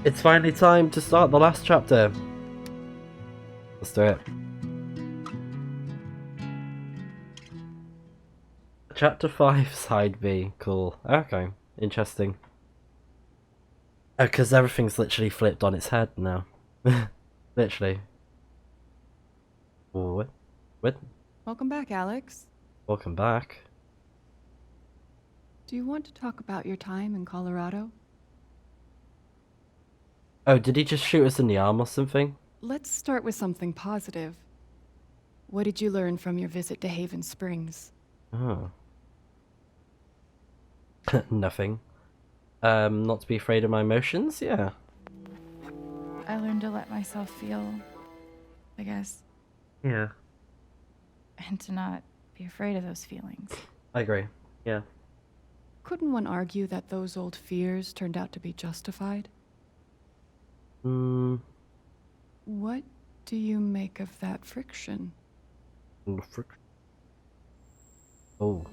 It's finally time to start the last chapter. Let's do it. Chapter 5, Side B. Cool. Okay. Interesting. Because everything's literally flipped on its head now. Literally. What? What? Welcome back, Alex. Welcome back. Do you want to talk about your time in Colorado? Oh, did he just shoot us in the arm or something? Let's start with something positive. What did you learn from your visit to Haven Springs? Oh. Nothing. Not to be afraid of my emotions? Yeah. I learned to let myself feel, I guess. Yeah. And to not be afraid of those feelings. I agree. Yeah. Couldn't one argue that those old fears turned out to be justified? What do you make of that friction? Oh.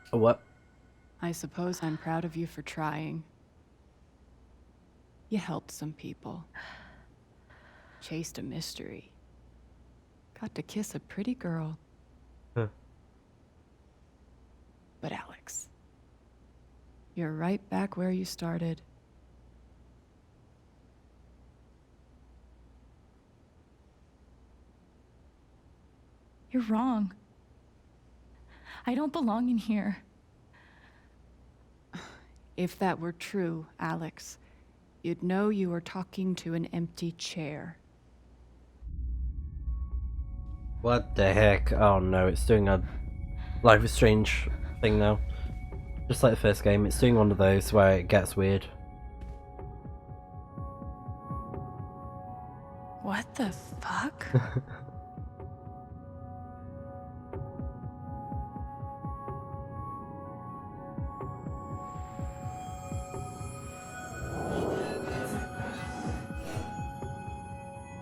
What? I suppose I'm proud of you for trying. You helped some people. Chased a mystery. Got to kiss a pretty girl. Huh. But Alex, you're right back where you started. You're wrong. I don't belong in here. If that were true, Alex, you'd know you were talking to an empty chair. What the heck? Oh no, it's doing a Life is Strange thing now. Just like the first game, it's doing one of those where it gets weird. What the fuck?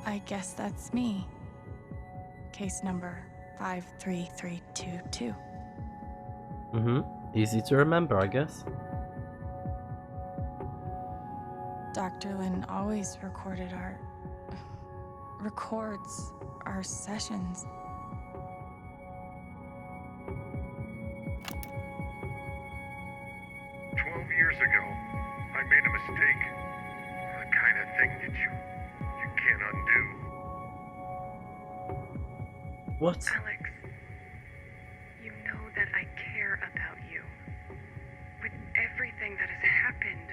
I guess that's me. Case number 53322. Easy to remember, I guess. Dr. Lin always records our sessions. Years ago, I made a mistake. The kind of thing that you can't undo. What? Alex, you know that I care about you. With everything that has happened,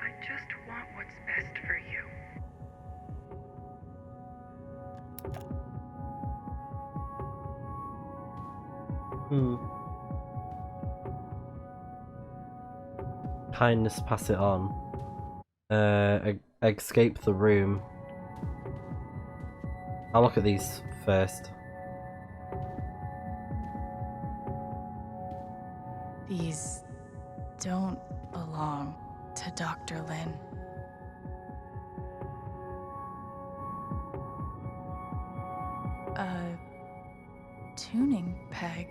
I just want what's best for you. Kindness, pass it on. Escape the room. I'll look at these first. These don't belong to Dr. Lin. A tuning peg.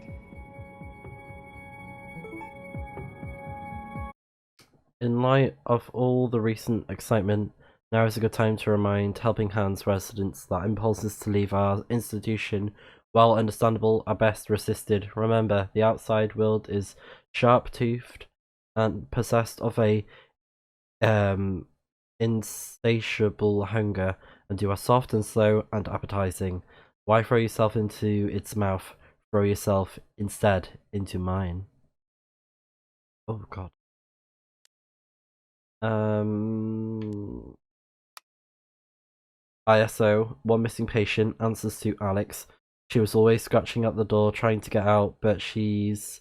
In light of all the recent excitement, now is a good time to remind Helping Hands residents that impulses to leave our institution, while understandable, are best resisted. Remember, the outside world is sharp-toothed and possessed of a insatiable hunger, and you are soft and slow and appetizing. Why throw yourself into its mouth? Throw yourself instead into mine. Oh god. ISO, one missing patient, answers to Alex. She was always scratching at the door trying to get out, but she's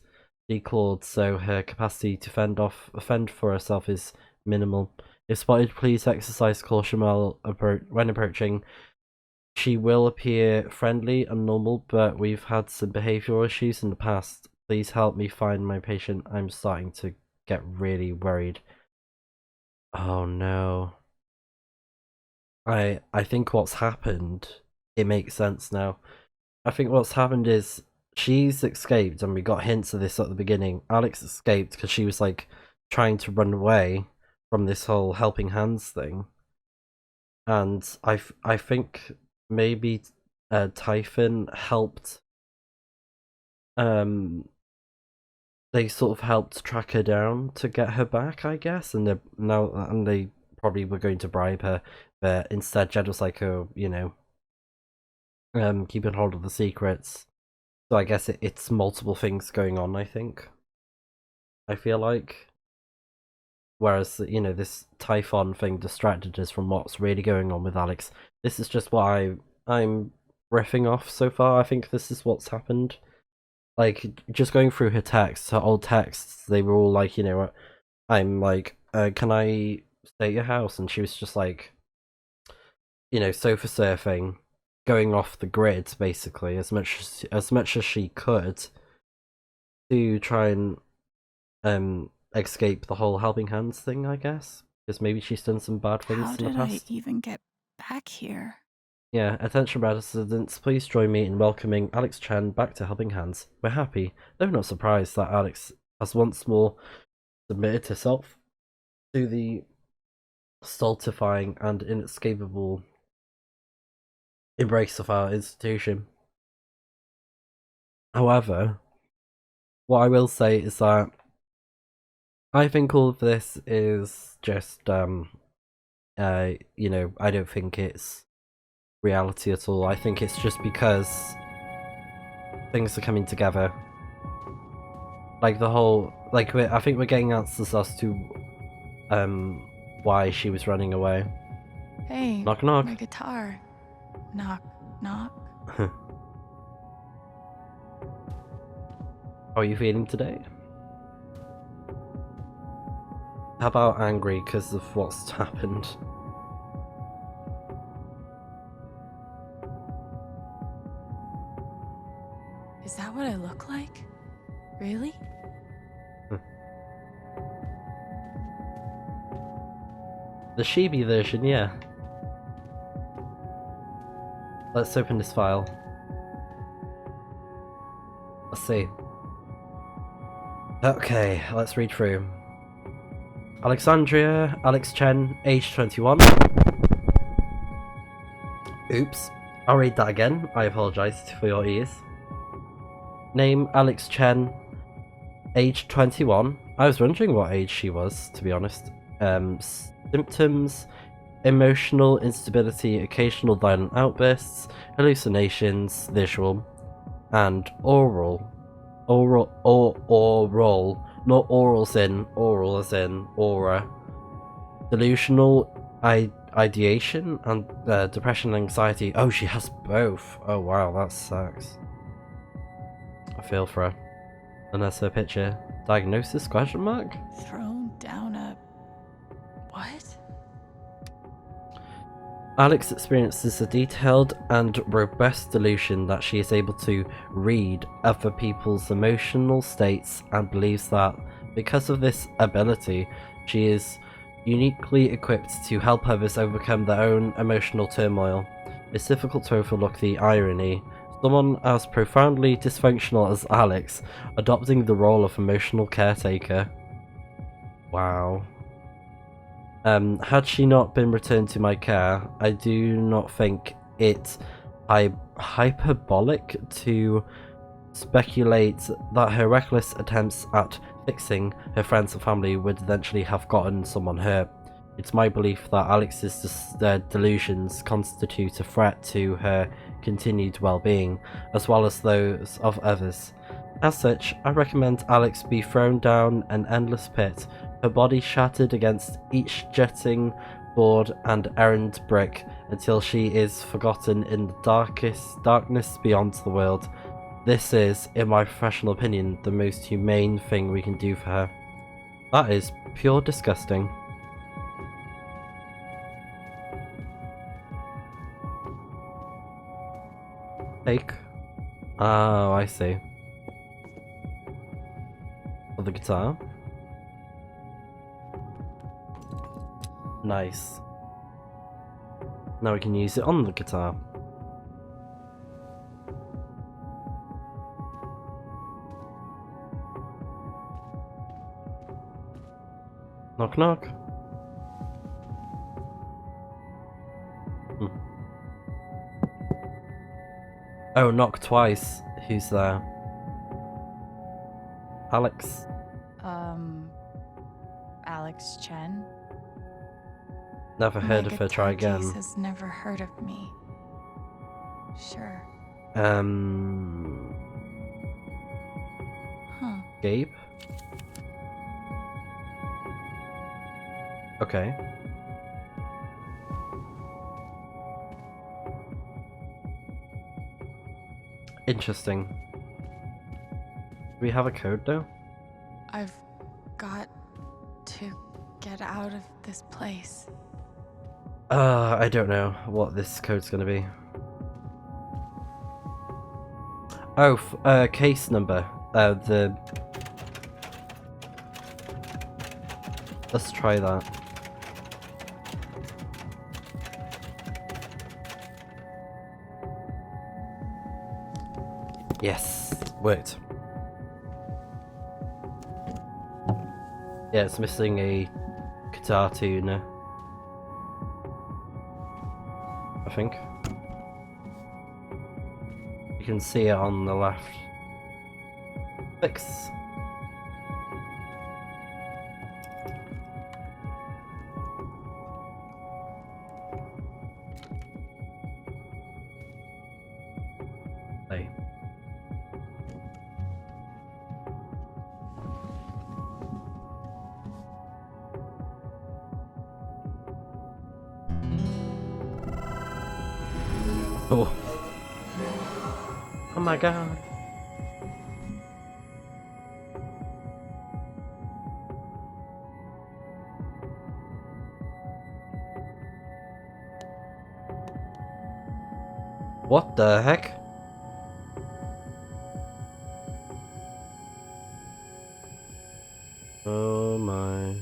declawed, so her capacity to fend for herself is minimal. If spotted, please exercise caution when approaching. She will appear friendly and normal, but we've had some behavioral issues in the past. Please help me find my patient. I'm starting to get really worried. Oh no. I think what's happened, it makes sense now. I think what's happened is she's escaped, and we got hints of this at the beginning. Alex escaped because she was like trying to run away from this whole helping hands thing, and I think maybe Typhon helped. They sort of helped track her down to get her back, I guess, and they probably were going to bribe her, but instead Jed was like, oh, you know, keeping hold of the secrets. So I guess it's multiple things going on, I think. I feel like. Whereas, you know, this Typhon thing distracted us from what's really going on with Alex. This is just what I'm riffing off so far. I think this is what's happened. Like, just going through her texts, her old texts, they were all like, you know, I'm like, can I stay at your house? And she was just like, you know, sofa surfing, going off the grid, basically, as much as she could to try and escape the whole helping hands thing, I guess. Because maybe she's done some bad things How in the did past. I even get back here? Yeah, attention residents, please join me in welcoming Alex Chen back to Helping Hands. We're happy, though not surprised, that Alex has once more submitted herself to the stultifying and inescapable embrace of our institution. However, what I will say is that I think all of this is just, you know, I don't think it's reality at all. I think it's just because things are coming together. Like the whole, like I think we're getting answers as to why she was running away. Hey, Knock knock. my guitar. Knock, knock. How are you feeling today? How about angry because of what's happened? Is that what I look like? Really? The chibi version, yeah. Let's open this file. Let's see. Okay, let's read through. Alexandria, Alex Chen, age 21. Oops. I'll read that again. I apologise for your ears. Name, Alex Chen, age 21. I was wondering what age she was, to be honest. Symptoms, emotional instability, occasional violent outbursts, hallucinations, visual, and oral. Oral, not orals in, oral as in aura. Delusional ideation and depression and anxiety. Oh, she has both. Oh wow, that sucks. I feel for her. And that's her picture. Diagnosis, question mark? Thrown down a... what? Alex experiences a detailed and robust delusion that she is able to read other people's emotional states and believes that, because of this ability, she is uniquely equipped to help others overcome their own emotional turmoil. It's difficult to overlook the irony. Someone as profoundly dysfunctional as Alex adopting the role of emotional caretaker. Wow. Had she not been returned to my care, I do not think it hyperbolic to speculate that her reckless attempts at fixing her friends and family would eventually have gotten someone hurt. It's my belief that Alex's delusions constitute a threat to her continued well-being, as well as those of others. As such, I recommend Alex be thrown down an endless pit, her body shattered against each jutting board and errand brick until she is forgotten in the darkness beyond the world. This is, in my professional opinion, the most humane thing we can do for her. That is pure disgusting. Take. Oh, I see. For the guitar. Nice. Now we can use it on the guitar. Knock knock. Oh, knock twice. Who's there? Alex. Alex Chen? Never heard of her. Try My guitar again. case has never heard of me. Sure. Huh. Gabe? Okay. Interesting. Do we have a code though? I've got to get out of this place. I don't know what this code's gonna be. Oh, case number. Let's try that. Yes, worked. Yeah, it's missing a guitar tuner, I think. You can see it on the left. Fix. Play. Oh. Oh my god. What the heck? Oh my.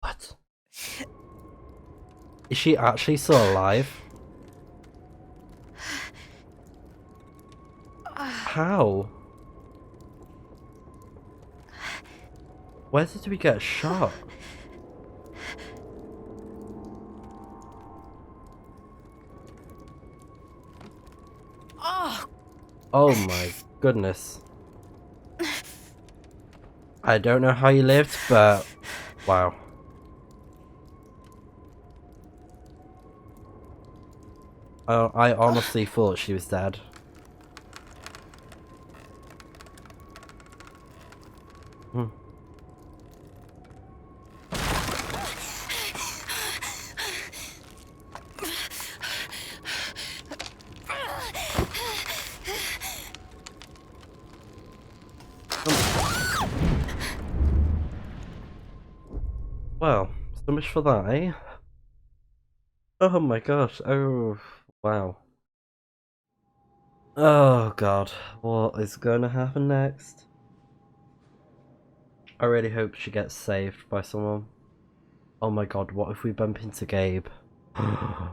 What? Is she actually still alive? How? Where did we get shot? Oh my goodness. I don't know how you lived, but wow. I honestly thought she was dead. Well, so much for that, eh? Oh my gosh, oh wow. Oh god, what is gonna happen next? I really hope she gets saved by someone. Oh my god, what if we bump into Gabe? oh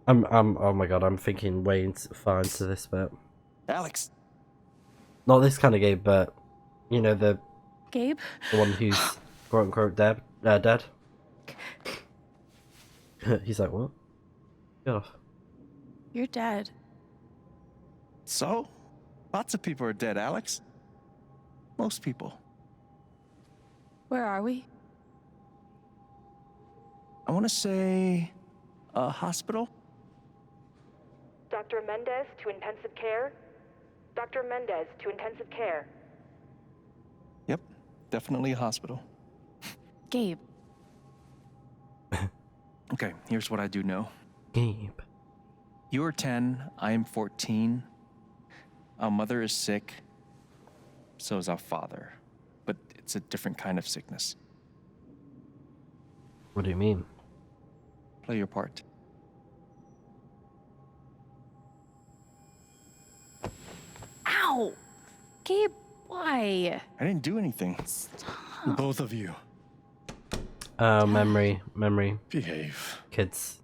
my god, I'm thinking way far into this bit. Alex! Not this kind of Gabe, but, you know, the Gabe? one who's quote-unquote dead. Dead. He's like, what? Get off. You're dead. So? Lots of people are dead, Alex. Most people. Where are we? I want to say... a hospital? Dr. Mendez to intensive care? Dr. Mendez to intensive care. Yep, definitely a hospital. Gabe. Okay, here's what I do know. Gabe. You are 10, I am 14. Our mother is sick. So is our father. But it's a different kind of sickness. What do you mean? Play your part. Ow! Gabe, why? I didn't do anything. Stop. Both of you. Oh, memory. Behave. Kids.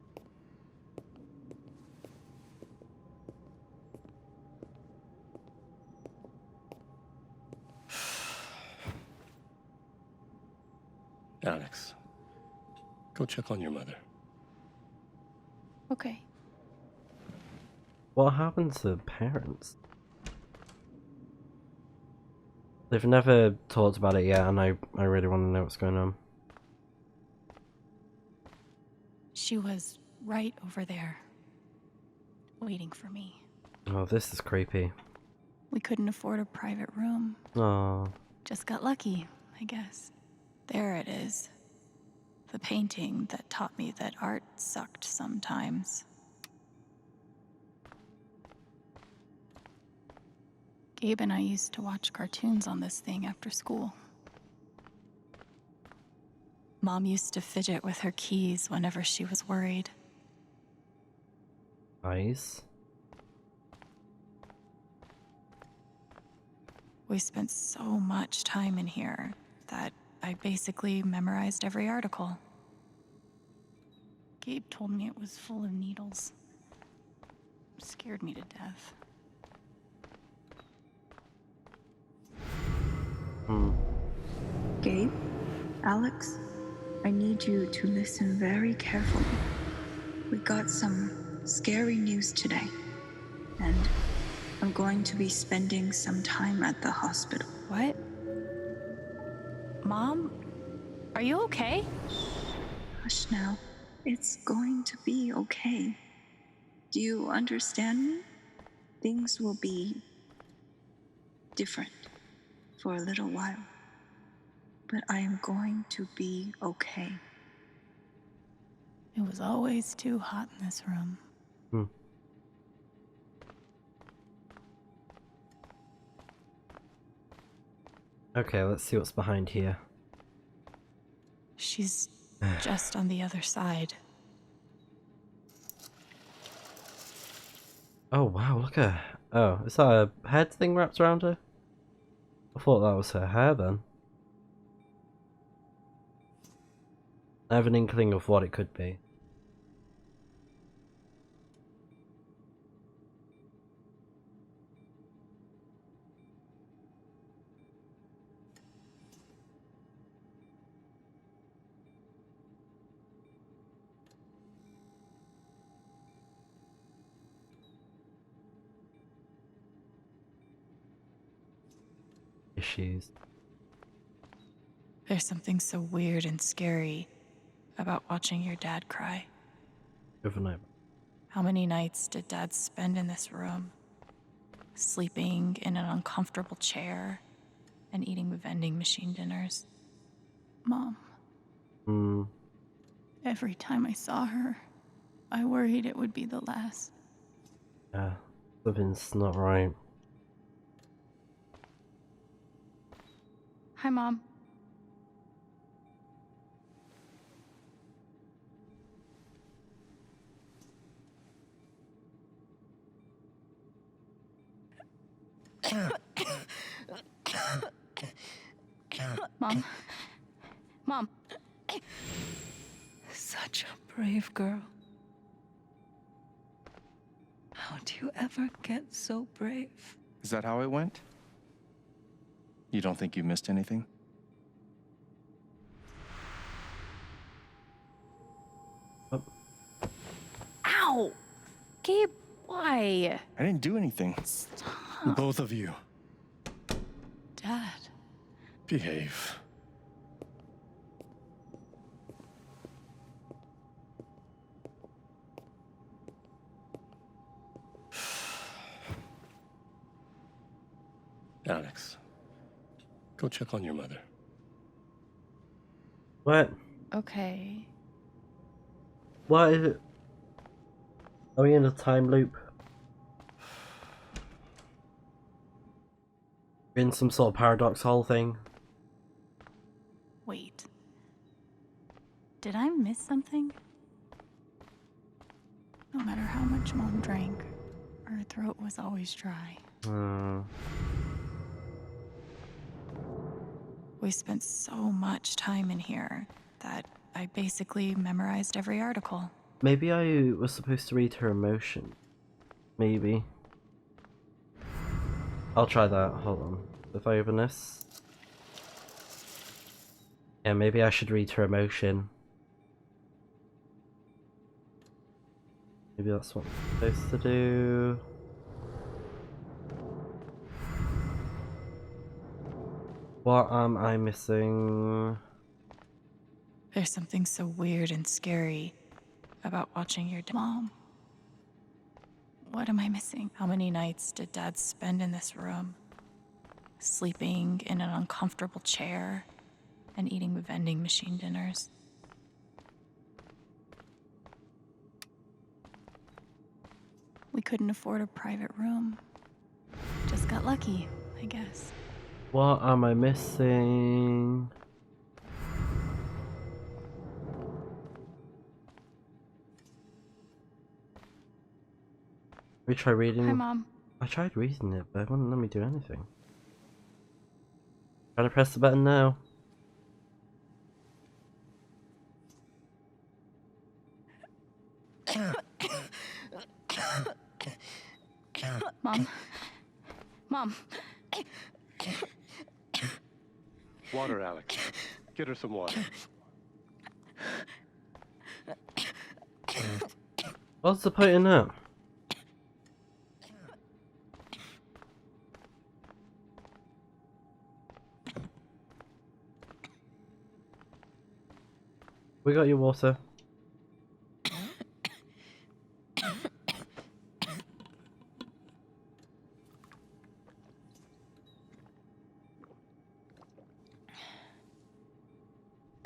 Alex, go check on your mother. Okay. What happened to parents? They've never talked about it yet, and I really want to know what's going on. She was right over there, waiting for me. Oh, this is creepy. We couldn't afford a private room. Oh, Just got lucky, I guess. There it is. The painting that taught me that art sucked sometimes. Gabe and I used to watch cartoons on this thing after school. Mom used to fidget with her keys whenever she was worried. eyes. We spent so much time in here that I basically memorized every article. Gabe told me it was full of needles. Scared me to death. Gabe, Alex, I need you to listen very carefully. We got some scary news today, and I'm going to be spending some time at the hospital. What? Mom? Are you okay? Hush now. It's going to be okay. Do you understand me? Things will be different for a little while, but I am going to be okay. It was always too hot in this room. Okay, let's see what's behind here. She's just on the other side. Oh wow, look at her. Oh, is that a head thing wrapped around her? I thought that was her hair then. I have an inkling of what it could be. Issues. There's something so weird and scary about watching your dad cry. Overnight. How many nights did Dad spend in this room? Sleeping in an uncomfortable chair and eating vending machine dinners. Mom, every time I saw her, I worried it would be the last. Yeah, something's not right. Hi, Mom. Mom. Mom. Such a brave girl. How do you ever get so brave? Is that how it went? You don't think you missed anything? Oh. Ow! Gabe, why? I didn't do anything. Stop. Both of you, Dad. behave. Alex, go check on your mother. What? Okay. What is it? Are we in a time loop? In some sort of paradoxal thing? Wait. Did I miss something? No matter how much Mom drank, her throat was always dry. We spent so much time in here that I basically memorized every article. Maybe I was supposed to read her emotion. Maybe. I'll try that. Hold on. If I open this. Yeah, maybe I should read her emotion. Maybe that's what I'm supposed to do. What am I missing? There's something so weird and scary about watching your mom. What am I missing? How many nights did Dad spend in this room? Sleeping in an uncomfortable chair and eating vending machine dinners. We couldn't afford a private room. Just got lucky, I guess. What am I missing? We try reading. Hi, Mom. I tried reading it, but it wouldn't let me do anything. Try to press the button now. Mom. Mom. Water, Alex. Get her some water. What's the point in that? We got your water.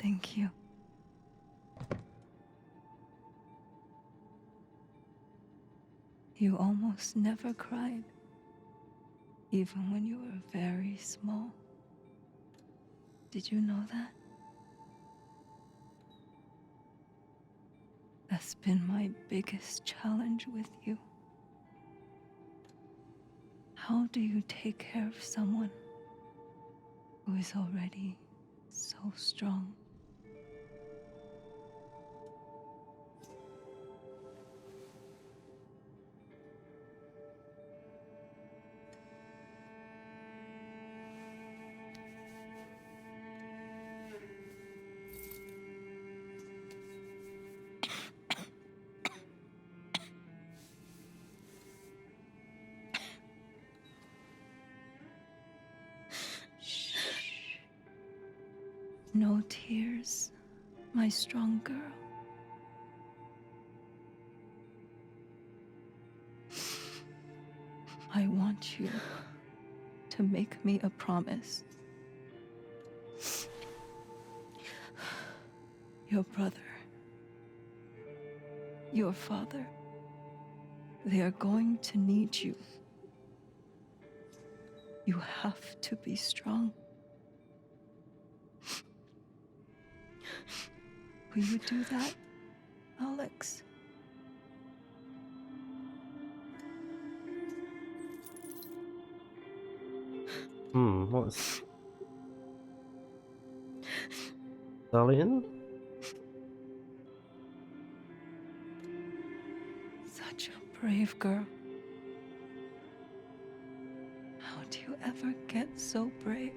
Thank you. You almost never cried, even when you were very small. Did you know that? That's been my biggest challenge with you. How do you take care of someone who is already so strong? Shh. No tears, my strong girl. I want you to make me a promise. Your brother, your father, they are going to need you. You have to be strong. Will you do that, Alex? What's... Stallion? Such a brave girl. How do you ever get so brave?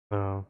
Oh.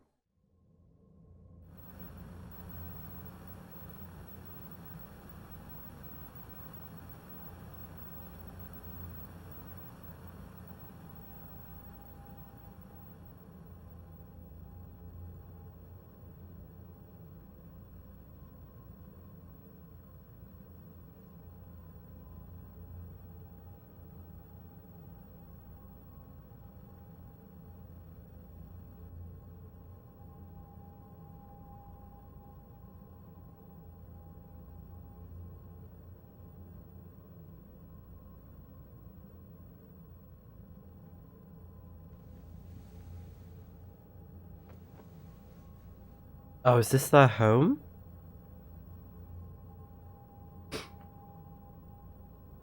Oh, is this their home?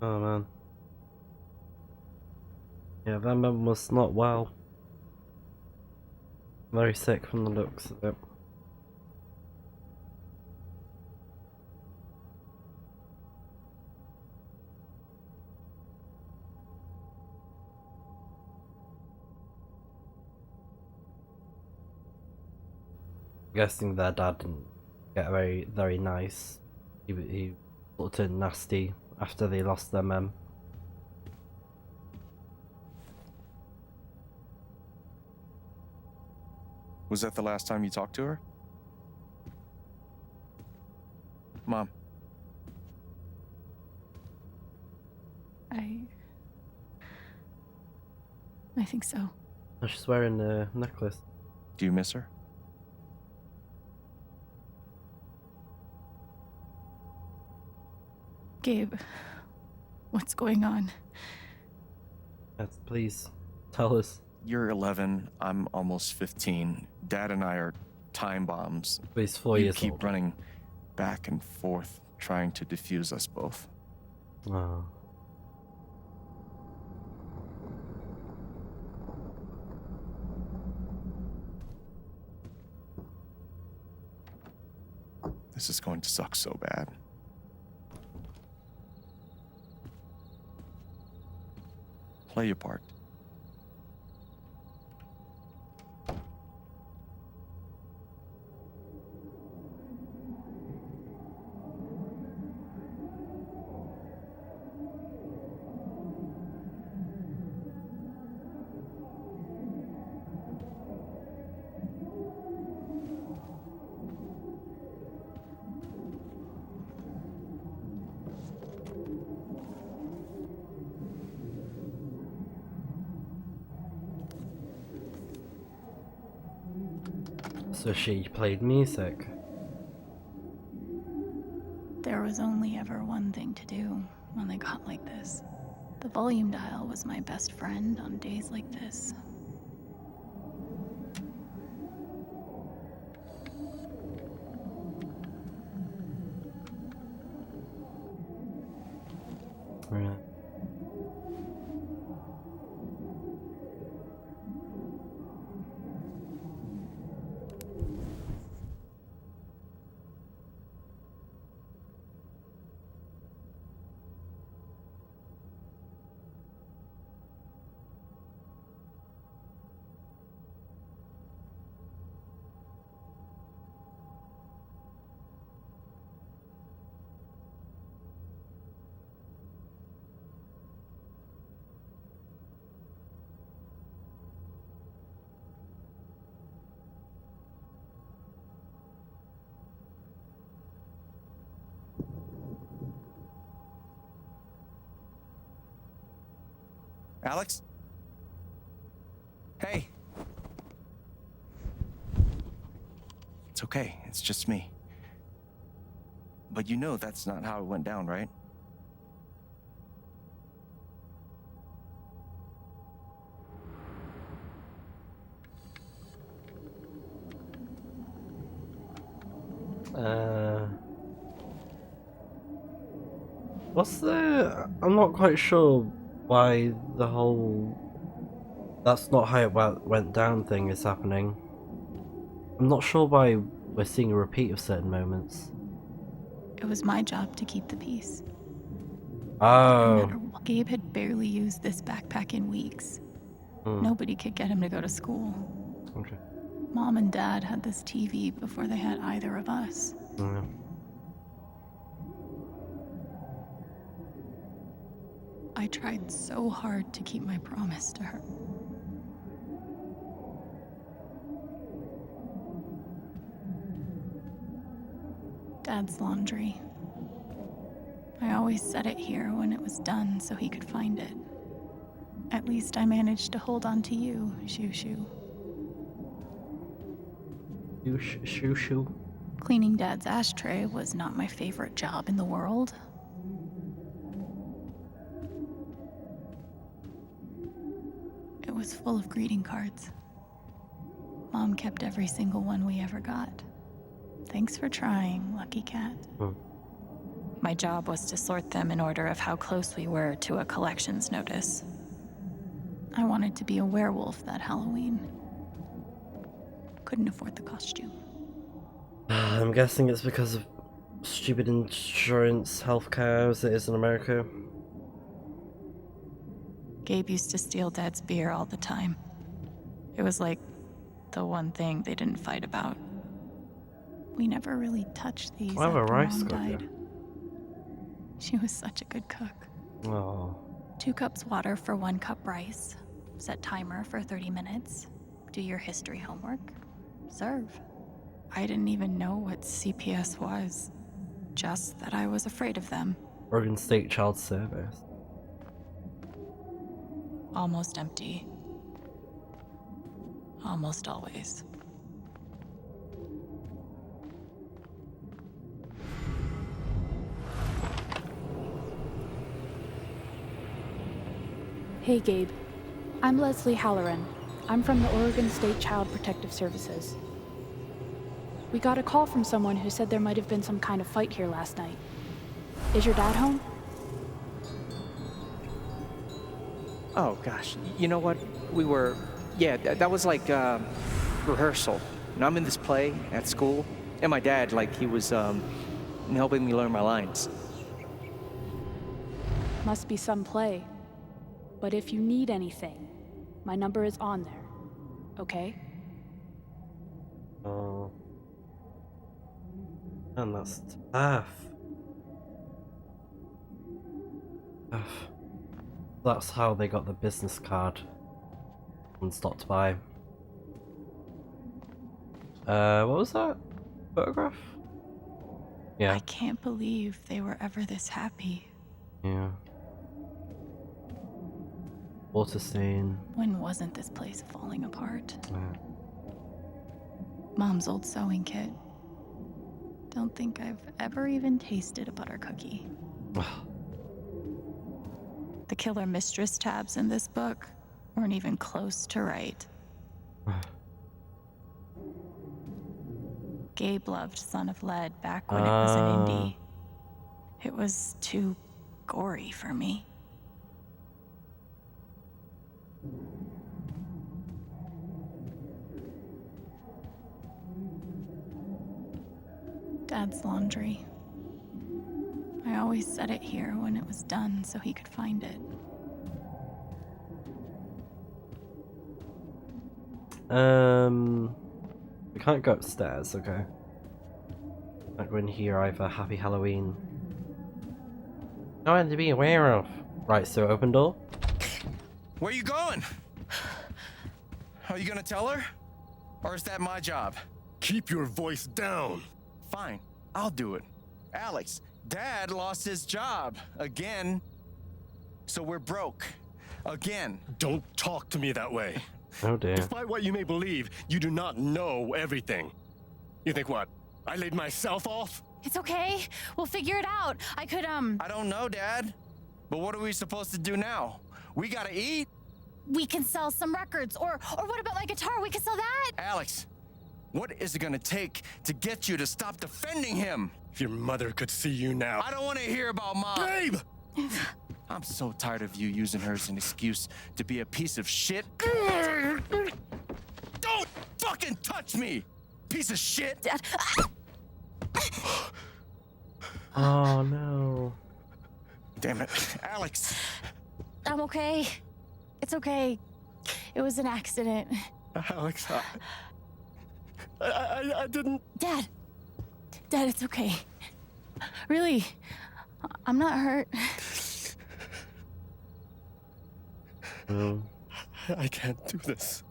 Oh man. Yeah, that man was not well. Very sick from the looks of it. I'm guessing their dad didn't get very nice. He sort of turned nasty after they lost their mem. Was that the last time you talked to her? Mom. I think so. Oh, she's wearing a necklace. Do you miss her? Gabe, what's going on? Yes, please tell us. You're 11, I'm almost 15. Dad and I are time bombs. He's 4 You years keep old. running back and forth, trying to defuse us both. Oh. This is going to suck so bad. Play your part. So she played music. There was only ever one thing to do when they got like this. The volume dial was my best friend on days like this. Right. Alex? Hey. It's okay, it's just me. But you know that's not how it went down, right? What's the... I'm not quite sure why the whole "that's not how it went down" thing is happening. I'm not sure why we're seeing a repeat of certain moments. It was my job to keep the peace. No Oh. matter what, Gabe had barely used this backpack in weeks. Nobody could get him to go to school. Okay. Mom and Dad had this TV before they had either of us. Yeah. I tried so hard to keep my promise to her. Dad's laundry. I always set it here when it was done so he could find it. At least I managed to hold on to you, Shoo Shoo. Shoo shoo. Cleaning Dad's ashtray was not my favorite job in the world. It was full of greeting cards. Mom kept every single one we ever got. Thanks for trying, Lucky Cat. My job was to sort them in order of how close we were to a collections notice. I wanted to be a werewolf that Halloween. Couldn't afford the costume. I'm guessing it's because of stupid insurance healthcare as it is in America. Gabe used to steal Dad's beer all the time. It was like the one thing they didn't fight about. We never really touched these I have a after rice Mom cooker. died. She was such a good cook. Oh. 2 cups water for 1 cup rice. Set timer for 30 minutes. Do your history homework. Serve. I didn't even know what CPS was. Just that I was afraid of them. Oregon State Child Service. Almost empty. Almost always. Hey Gabe, I'm Leslie Halloran. I'm from the Oregon State Child Protective Services. We got a call from someone who said there might have been some kind of fight here last night. Is your dad home? Oh gosh, you know what? That was like rehearsal. And I'm in this play at school, and my dad, he was helping me learn my lines. Must be some play. But if you need anything, my number is on there, okay? Oh. And that's tough. Tough. That's how they got the business card and stopped by. What was that? Photograph? Yeah. I can't believe they were ever this happy. Yeah. Water stain. When wasn't this place falling apart? Yeah. Mom's old sewing kit. Don't think I've ever even tasted a butter cookie. The killer mistress tabs in this book weren't even close to right. Gabe loved Son of Lead back when it was an indie. It was too gory for me. Dad's laundry. I always set it here when it was done so he could find it. We can't go upstairs, okay? Can't go in here either. Happy Halloween. No one to be aware of. Right, so open door. Where you going? Are you gonna tell her? Or is that my job? Keep your voice down. Fine, I'll do it. Alex, Dad lost his job again. So we're broke. Again. Don't talk to me that way. Oh dear. Despite what you may believe, you do not know everything. You think what? I laid myself off? It's okay. We'll figure it out. I don't know, Dad. But what are we supposed to do now? We gotta eat. We can sell some records. Or what about my guitar? We can sell that. Alex, what is it gonna take to get you to stop defending him? If your mother could see you now. I don't want to hear about Mom. Babe! I'm so tired of you using her as an excuse to be a piece of shit. Don't fucking touch me, piece of shit. Dad. Oh no. Damn it, Alex. I'm okay. It's okay. It was an accident. Alex, I didn't... Dad, it's okay. Really, I'm not hurt. No. I can't do this.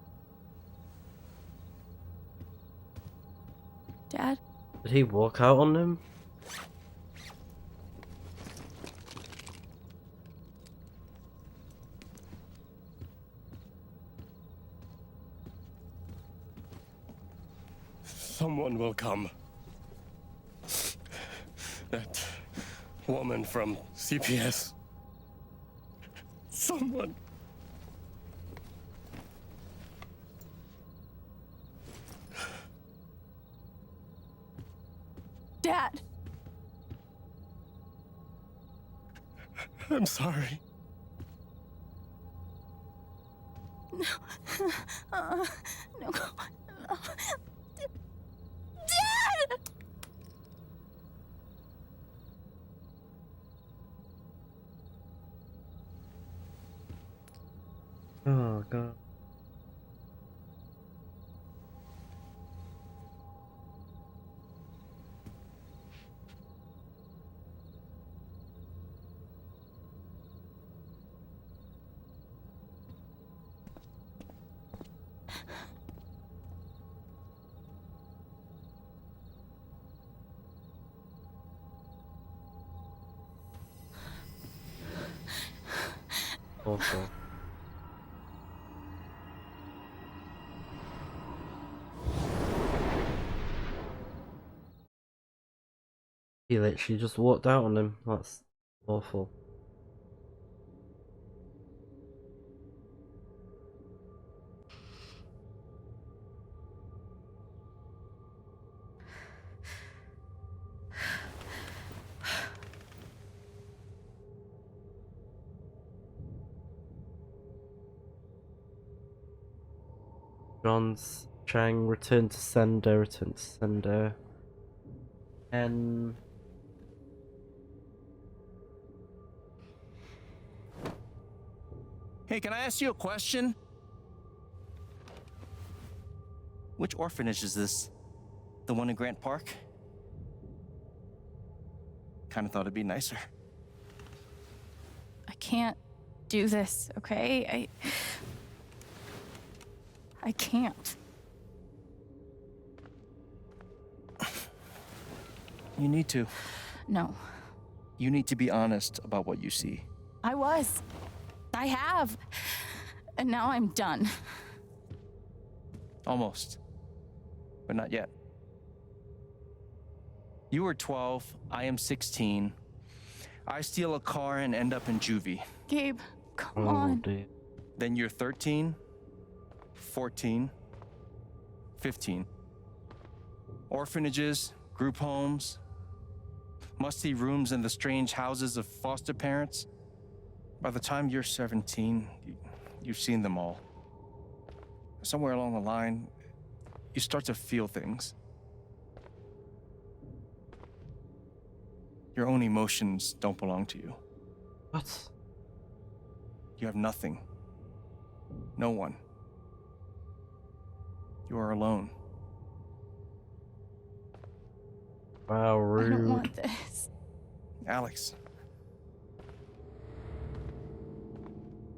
Dad? Did he walk out on him? Someone will come. That woman from CPS. Someone. Dad. I'm sorry. No. No. Oh god. Awful. He literally just walked out on him. That's awful. John's Chang, return to sender, and Hey, can I ask you a question? Which orphanage is this? The one in Grant Park? Kinda thought it'd be nicer. I can't do this, okay? I can't. You need to. No. You need to be honest about what you see. I was. I have. And now I'm done. Almost. But not yet. You were 12, I am 16. I steal a car and end up in juvie. Gabe, come on. Dear. Then you're 13, 14, 15. Orphanages, group homes, musty rooms in the strange houses of foster parents. By the time you're 17, you've seen them all. Somewhere along the line, you start to feel things. Your own emotions don't belong to you. What? You have nothing. No one. You are alone. Wow, rude. I don't want this. Alex.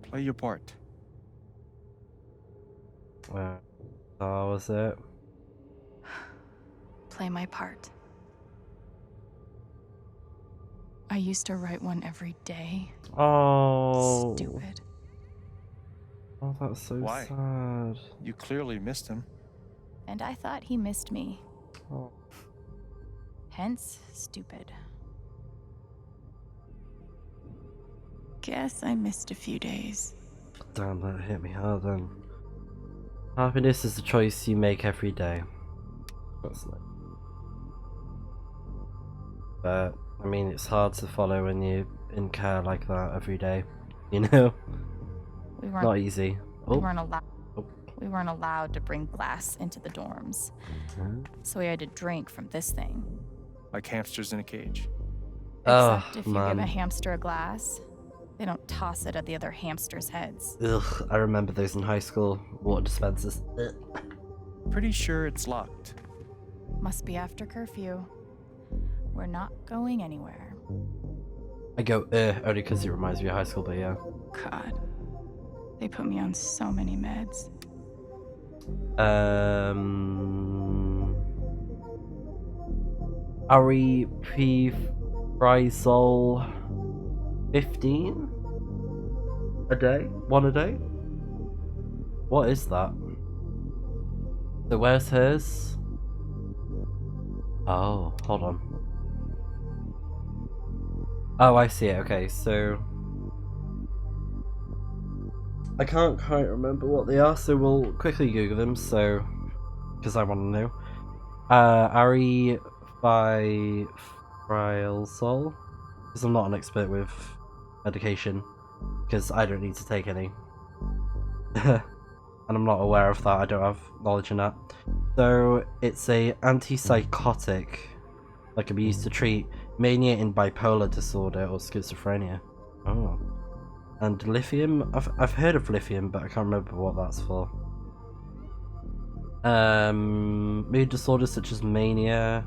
Play your part. Wow. That was it. Play my part. I used to write one every day. Oh. Stupid. Oh, that's so Why? sad. You clearly missed him. And I thought he missed me. Oh. Hence, stupid. Guess I missed a few days. Damn, that hit me hard then. Happiness is a choice you make every day. That's nice. But, I mean, it's hard to follow when you're in care like that every day. You know? We weren't, Not easy. we weren't allowed. We weren't allowed to bring glass into the dorms. So we had to drink from this thing. Like hamsters in a cage. Except if you man. give a hamster a glass, they don't toss it at the other hamsters' heads. Ugh, I remember those in high school. Water dispensers. Ugh. Pretty sure it's locked. Must be after curfew. We're not going anywhere. I go, only because it reminds me of high school, but yeah. God. They put me on so many meds. Aripiprazole 15 a day? One a day? What is that? So where's hers? Oh, hold on. Oh, I see it. Okay, so I can't quite remember what they are, so we'll quickly Google them. So, because I want to know. Aripiprazole, because I'm not an expert with medication, because I don't need to take any. And I'm not aware of that, I don't have knowledge in that. So it's a antipsychotic that can be used to treat mania in bipolar disorder or schizophrenia. Oh. And lithium. I've heard of lithium, but I can't remember what that's for. Mood disorders such as mania.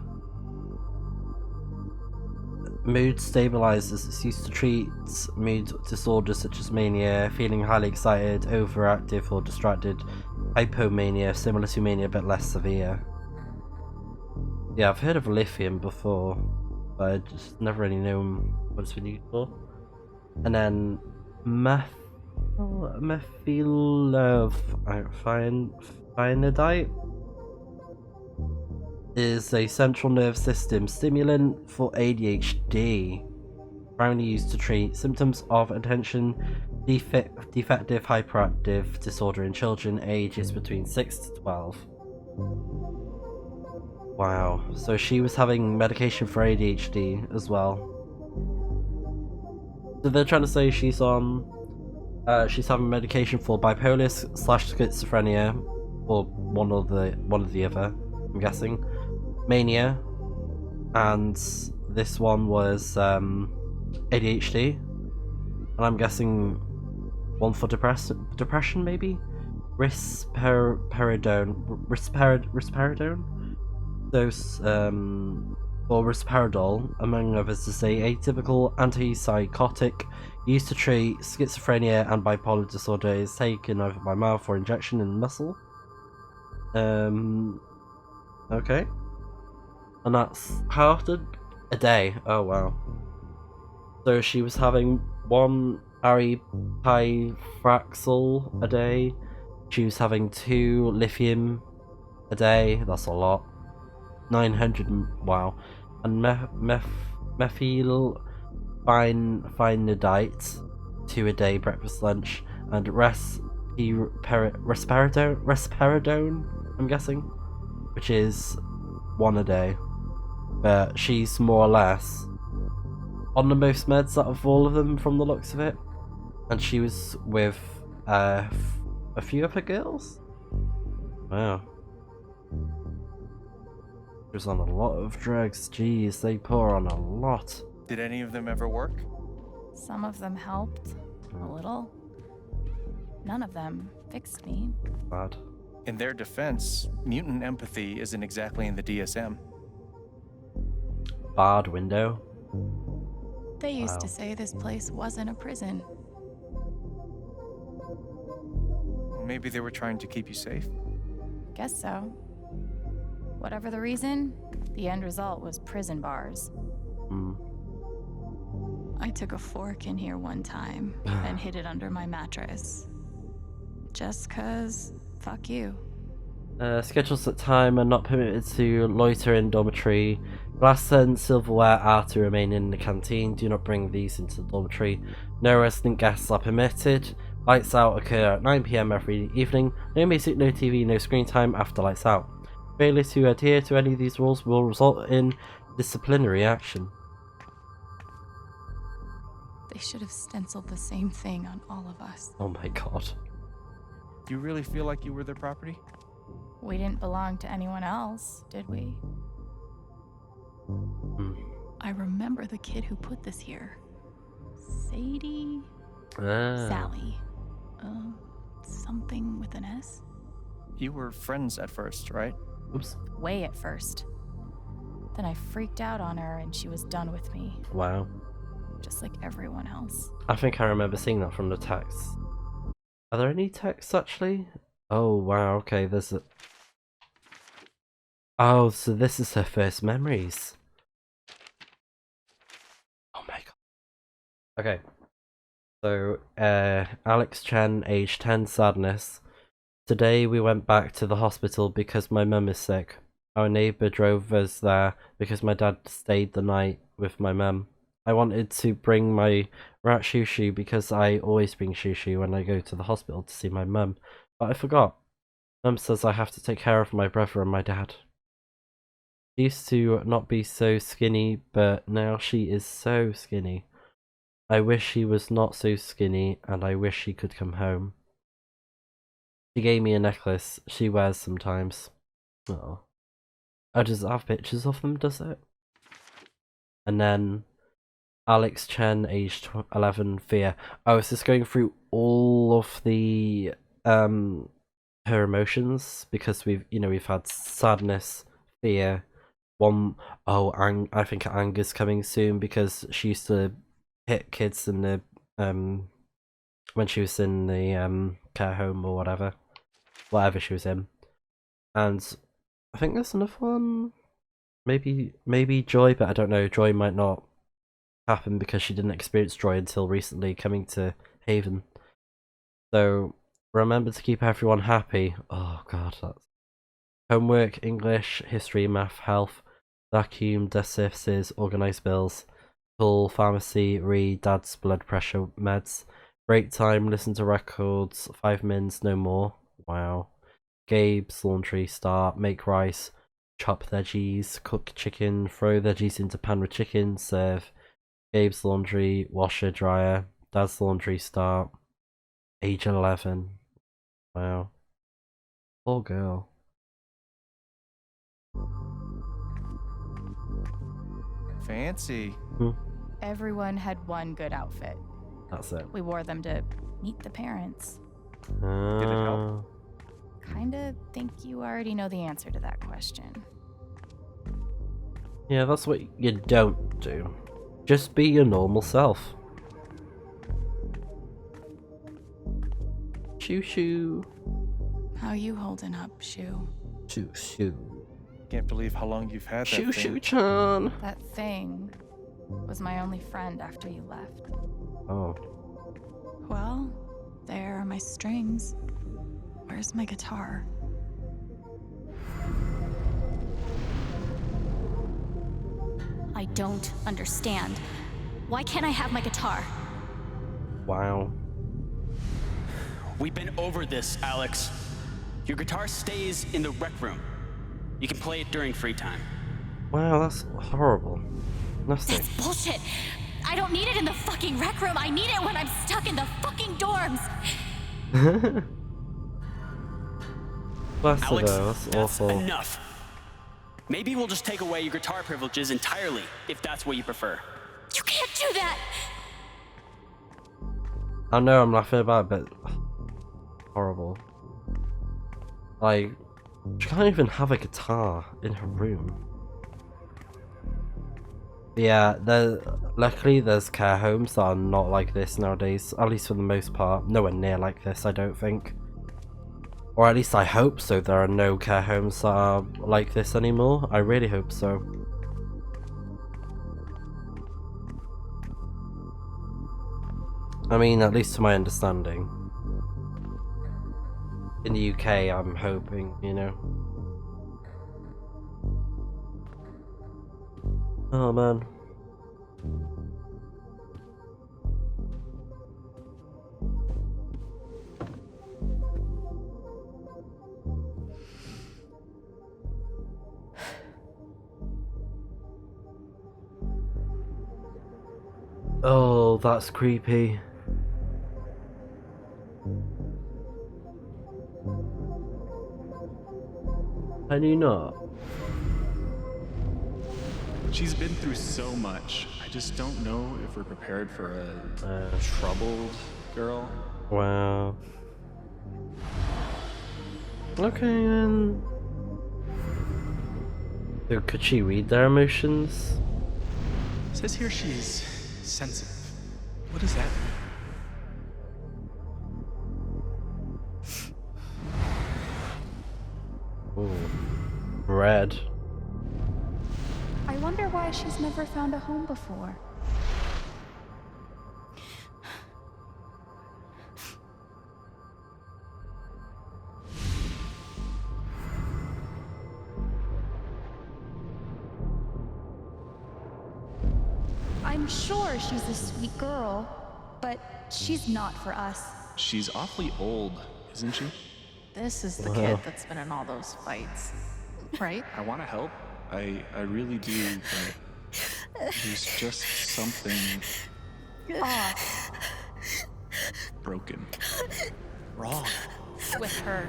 Mood stabilizers. It's used to treat mood disorders such as mania, feeling highly excited, overactive, or distracted. Hypomania, similar to mania but less severe. Yeah, I've heard of lithium before, but I just never really known what it's been used for. And then methylphenidate is a central nervous system stimulant for ADHD, primarily used to treat symptoms of attention defective hyperactive disorder in children ages between 6 to 12. Wow, so she was having medication for ADHD as well. So they're trying to say she's on, she's having medication for bipolar / schizophrenia, or one or the other, I'm guessing, mania, and this one was ADHD, and I'm guessing one for depression maybe, risperidone. Those or risperidol, among others, is a atypical antipsychotic used to treat schizophrenia and bipolar disorder. Is taken either by mouth or injection in the muscle. Okay. And that's how often? A day. Oh wow. So she was having 1 aripiprazole a day. She was having 2 lithium a day. That's a lot. 900. Wow. And methylphenidate 2 a day, breakfast, lunch, and risperidone, I'm guessing, which is 1 a day. But she's more or less on the most meds out of all of them from the looks of it. And she was with a few other girls. Wow. She was on a lot of drugs. Jeez, they pour on a lot. Did any of them ever work? Some of them helped. A little. None of them fixed me. Bad. In their defense, mutant empathy isn't exactly in the DSM. Barred window. They used to say this place wasn't a prison. Maybe they were trying to keep you safe. Guess so. Whatever the reason, the end result was prison bars. I took a fork in here one time and hid it under my mattress. Just 'cause, fuck you. Schedules at time are not permitted to loiter in dormitory. Glass and silverware are to remain in the canteen. Do not bring these into the dormitory. No resident guests are permitted. Lights out occur at 9 PM every evening. No music, no TV, no screen time after lights out. Failure to adhere to any of these rules will result in disciplinary action. They should have stenciled the same thing on all of us. Oh my god. Do you really feel like you were their property? We didn't belong to anyone else, did we? I remember the kid who put this here. Sadie? Sally. Something with an S? You were friends at first, right? Oops. Way at first. Then I freaked out on her and she was done with me. Wow. Just like everyone else. I think I remember seeing that from the text. Are there any texts actually? Oh wow, okay, there's a... Oh, so this is her first memories. Oh my god. Okay. So, Alex Chen, age 10, sadness. Today we went back to the hospital because my mum is sick. Our neighbour drove us there because my dad stayed the night with my mum. I wanted to bring my rat Shushu because I always bring Shushu when I go to the hospital to see my mum, but I forgot. Mum says I have to take care of my brother and my dad. She used to not be so skinny, but now she is so skinny. I wish she was not so skinny, and I wish she could come home. She gave me a necklace she wears sometimes. Oh. Oh, does it have pictures of them, does it? And then Alex Chen, age 11, fear. Oh, is this going through all of the her emotions? Because we've had sadness, fear, I think anger's coming soon because she used to hit kids in the when she was in the care home or whatever she was in. And I think there's another one. Maybe joy, but I don't know. Joy might not happen because she didn't experience joy until recently coming to Haven. So remember to keep everyone happy. Oh god, that's homework, English, history, math, health, vacuum, desk services, organise bills, call pharmacy, read dad's blood pressure meds, break time, listen to records, 5 mins, no more. Wow. Gabe's laundry, start, make rice, chop veggies, cook chicken, throw veggies into pan with chicken, serve. Gabe's laundry, washer, dryer, dad's laundry, start. Age 11. Wow. Poor girl. Fancy. Everyone had one good outfit. That's it. We wore them to meet the parents. Did it help? Kinda think you already know the answer to that question. Yeah, that's what you don't do. Just be your normal self. Shoo shoo. How you holding up, Shu? Shoo shoo. Can't believe how long you've had that Shoo thing. shoo-chan. That thing was my only friend after you left. Oh. Well, there are my strings. Where's my guitar? I don't understand. Why can't I have my guitar? Wow. We've been over this, Alex. Your guitar stays in the rec room. You can play it during free time. Wow, that's horrible. Nasty. That's bullshit. I don't need it in the fucking rec room. I need it when I'm stuck in the fucking dorms. Bless her Alex, though, that's awful. enough. Maybe we'll just take away your guitar privileges entirely, if that's what you prefer. You can't do that. I know I'm laughing about it, but horrible. Like, she can't even have a guitar in her room. Yeah, luckily there's care homes that are not like this nowadays, at least for the most part. Nowhere near like this, I don't think. Or at least I hope so. There are no care homes that are like this anymore. I really hope so. I mean, at least to my understanding. In the UK, I'm hoping, you know. Oh man. Oh, that's creepy. Can you not? She's been through so much. I just don't know if we're prepared for a troubled girl. Wow. Okay then. So could she read their emotions? It says here she's sensitive. What does that mean? Ooh. Red. I wonder why she's never found a home before. I'm sure she's a sweet girl, but she's not for us. She's awfully old, isn't she? This is the Wow. kid that's been in all those fights, right? I want to help. I really do, but there's just something broken. Wrong. With her.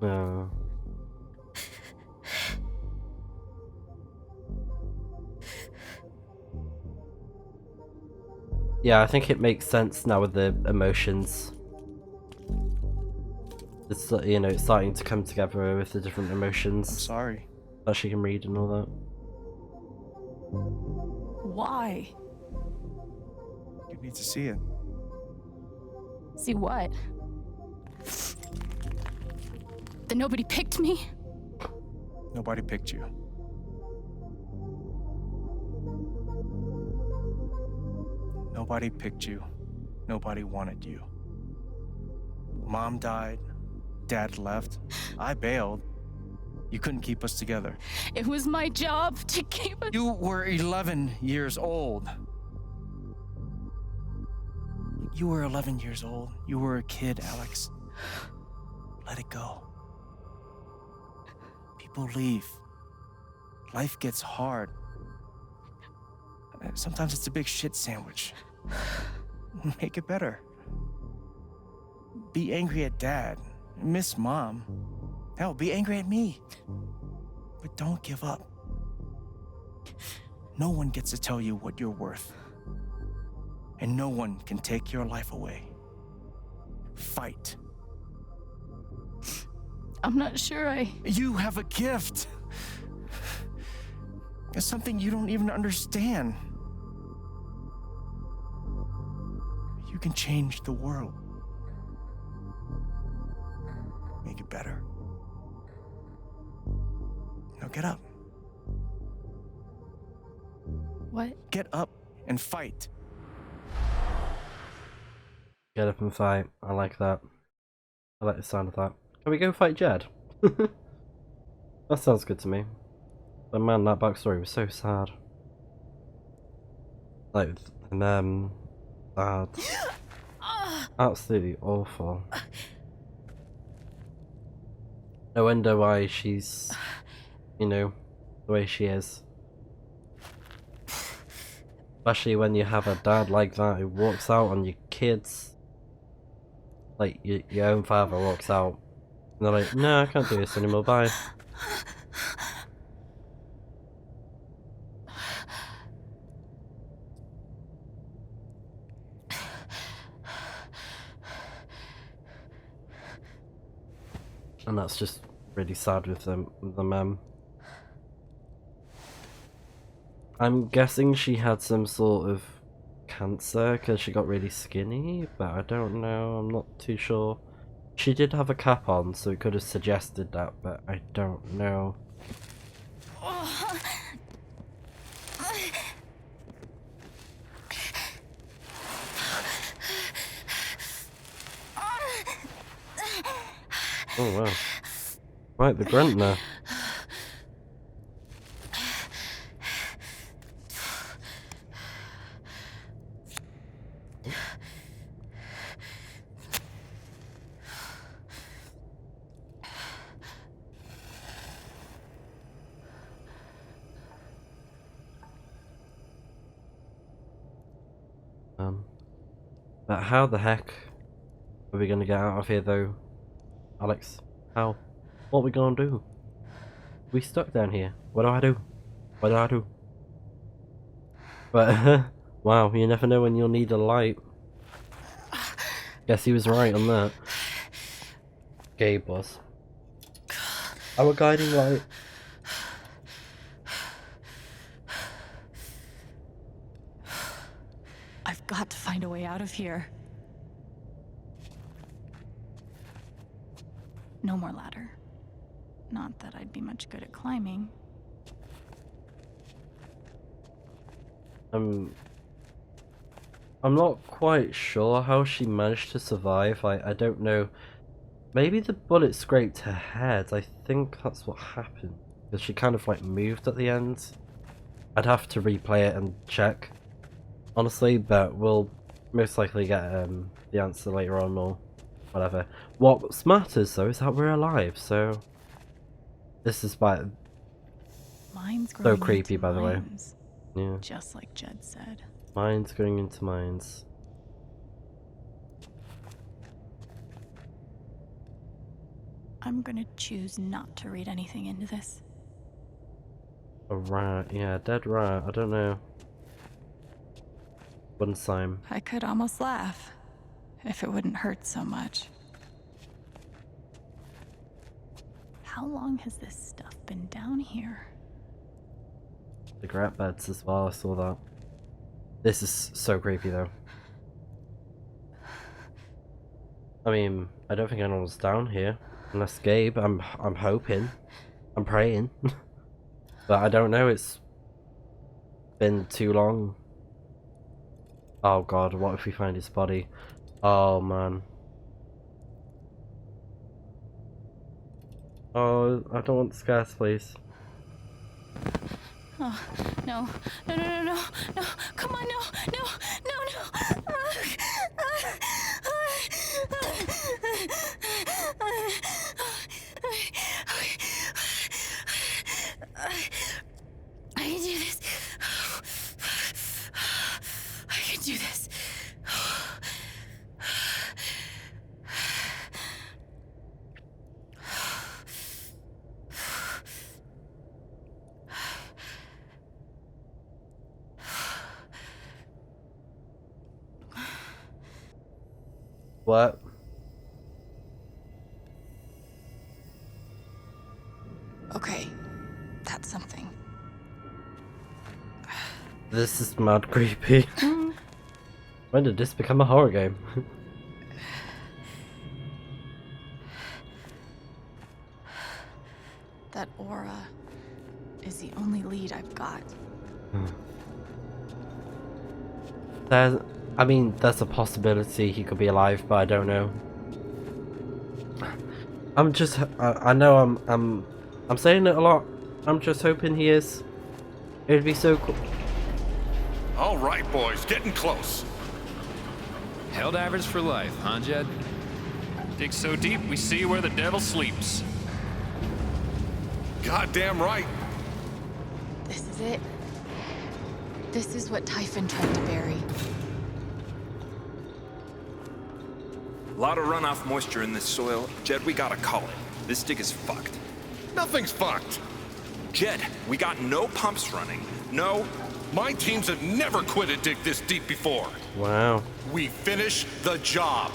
Oh. Yeah, I think it makes sense now with the emotions. It's, you know, it's starting to come together with the different emotions. I'm sorry. That she can read and all that. Why? You need to see it. See what? That nobody picked me? Nobody picked you. Nobody picked you. Nobody wanted you. Mom died. Dad left. I bailed. You couldn't keep us together. It was my job to keep us. You were 11 years old. You were 11 years old. You were a kid, Alex. Let it go. People leave. Life gets hard. Sometimes it's a big shit sandwich. Make it better. Be angry at Dad. Miss Mom. Hell, be angry at me. But don't give up. No one gets to tell you what you're worth. And no one can take your life away. Fight. I'm not sure You have a gift. It's something you don't even understand. You can change the world. Make it better. Now get up. What? Get up and fight. Get up and fight. I like that. I like the sound of that. Can we go fight Jed? That sounds good to me. But man, that backstory was so sad. Like, sad. Absolutely awful. No wonder why she's, you know, the way she is. Especially when you have a dad like that who walks out on your kids. Like, your own father walks out. And they're like, no, I can't do this anymore, bye. And that's just really sad with them. I'm guessing she had some sort of cancer because she got really skinny, but I don't know, I'm not too sure. She did have a cap on, so it could have suggested that, but I don't know. Oh wow. Right, the grunt there. But how the heck are we gonna get out of here though, Alex? How? What are we gonna do? We stuck down here. What do I do? What do I do? But wow, you never know when you'll need a light. Guess he was right on that. Gabe was. Our guiding light. I've got to find a way out of here. No more ladder. Not that I'd be much good at climbing. I'm not quite sure how she managed to survive. I don't know. Maybe the bullet scraped her head. I think that's what happened. Because she kind of like moved at the end. I'd have to replay it and check, honestly, but we'll most likely get the answer later on or whatever. What matters though is that we're alive, so this is Mine's so growing creepy, into by the way. limbs, Yeah. just like Jed said. Mines going into mines. I'm gonna choose not to read anything into this. A rat, yeah, dead rat, I don't know. One sign. I could almost laugh if it wouldn't hurt so much. How long has this stuff been down here? The rat beds as well, I saw that. This is so creepy though. I mean, I don't think anyone's down here. Unless Gabe, I'm hoping. I'm praying. But I don't know, it's been too long. Oh god, what if we find his body? Oh man. Oh, I don't want scares, please. Oh, no. No, no, no, no, no. Come on, no, no, no, no. I can do this. I can do this. What? Okay, that's something. This is mad creepy. When did this become a horror game? That aura is the only lead I've got. I mean, there's a possibility he could be alive, but I don't know. I know I'm saying it a lot. I'm just hoping he is. It would be so cool. All right, boys, getting close. Held average for life, huh, Jed? Dig so deep, we see where the devil sleeps. Goddamn right. This is it. This is what Typhon tried to bury. A lot of runoff moisture in this soil. Jed, we gotta call it. This dig is fucked. Nothing's fucked. Jed, we got no pumps running. No. My teams have never quit a dig this deep before. Wow. We finish the job.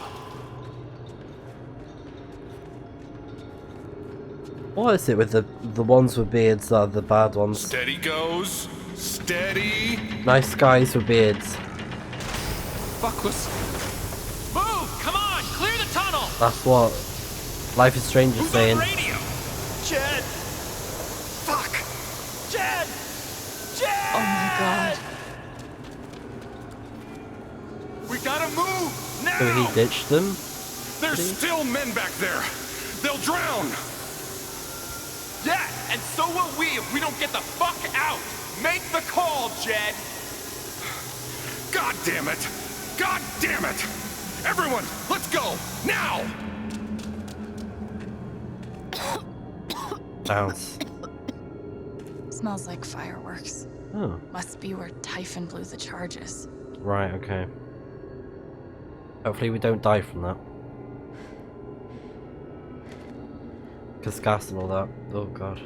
What is it with the ones with beards that are the bad ones? Steady goes. Steady. Nice guys with beards. Fuck was. Move! Come on! Clear the tunnel! That's what Life is Strange is saying. Radio? Jed! Fuck! Jed! Jed! Oh my god. We gotta move now! So he ditched them? There's still men back there. They'll drown. Yeah, and so will we if we don't get the fuck out! Make the call, Jed! God damn it! God damn it! Everyone, let's go! Now! Bounce. Smells like fireworks. Oh. Must be where Typhon blew the charges. Right, okay. Hopefully we don't die from that. Because gas and all that. Oh god.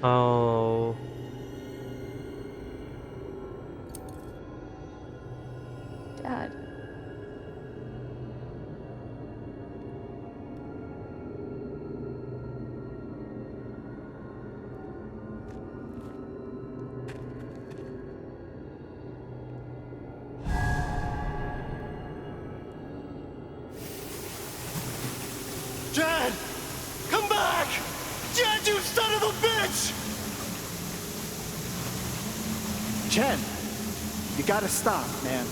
Oh. Dad. Jed! Come back! Jed, you son of a bitch! Jen, you gotta stop, man.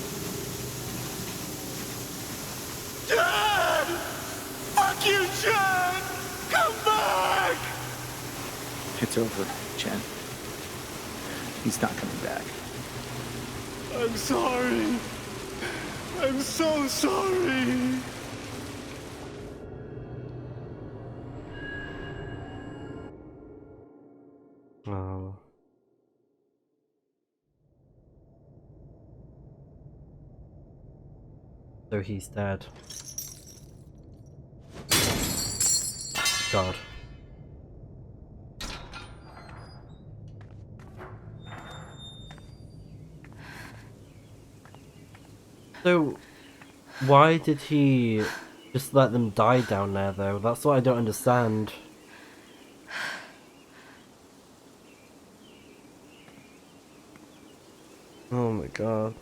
Jed! Fuck you, Jed! Come back! It's over, Jen. He's not coming back. I'm sorry. I'm so sorry. Oh. So he's dead. God. So, why did he just let them die down there, though? That's what I don't understand. Oh my god.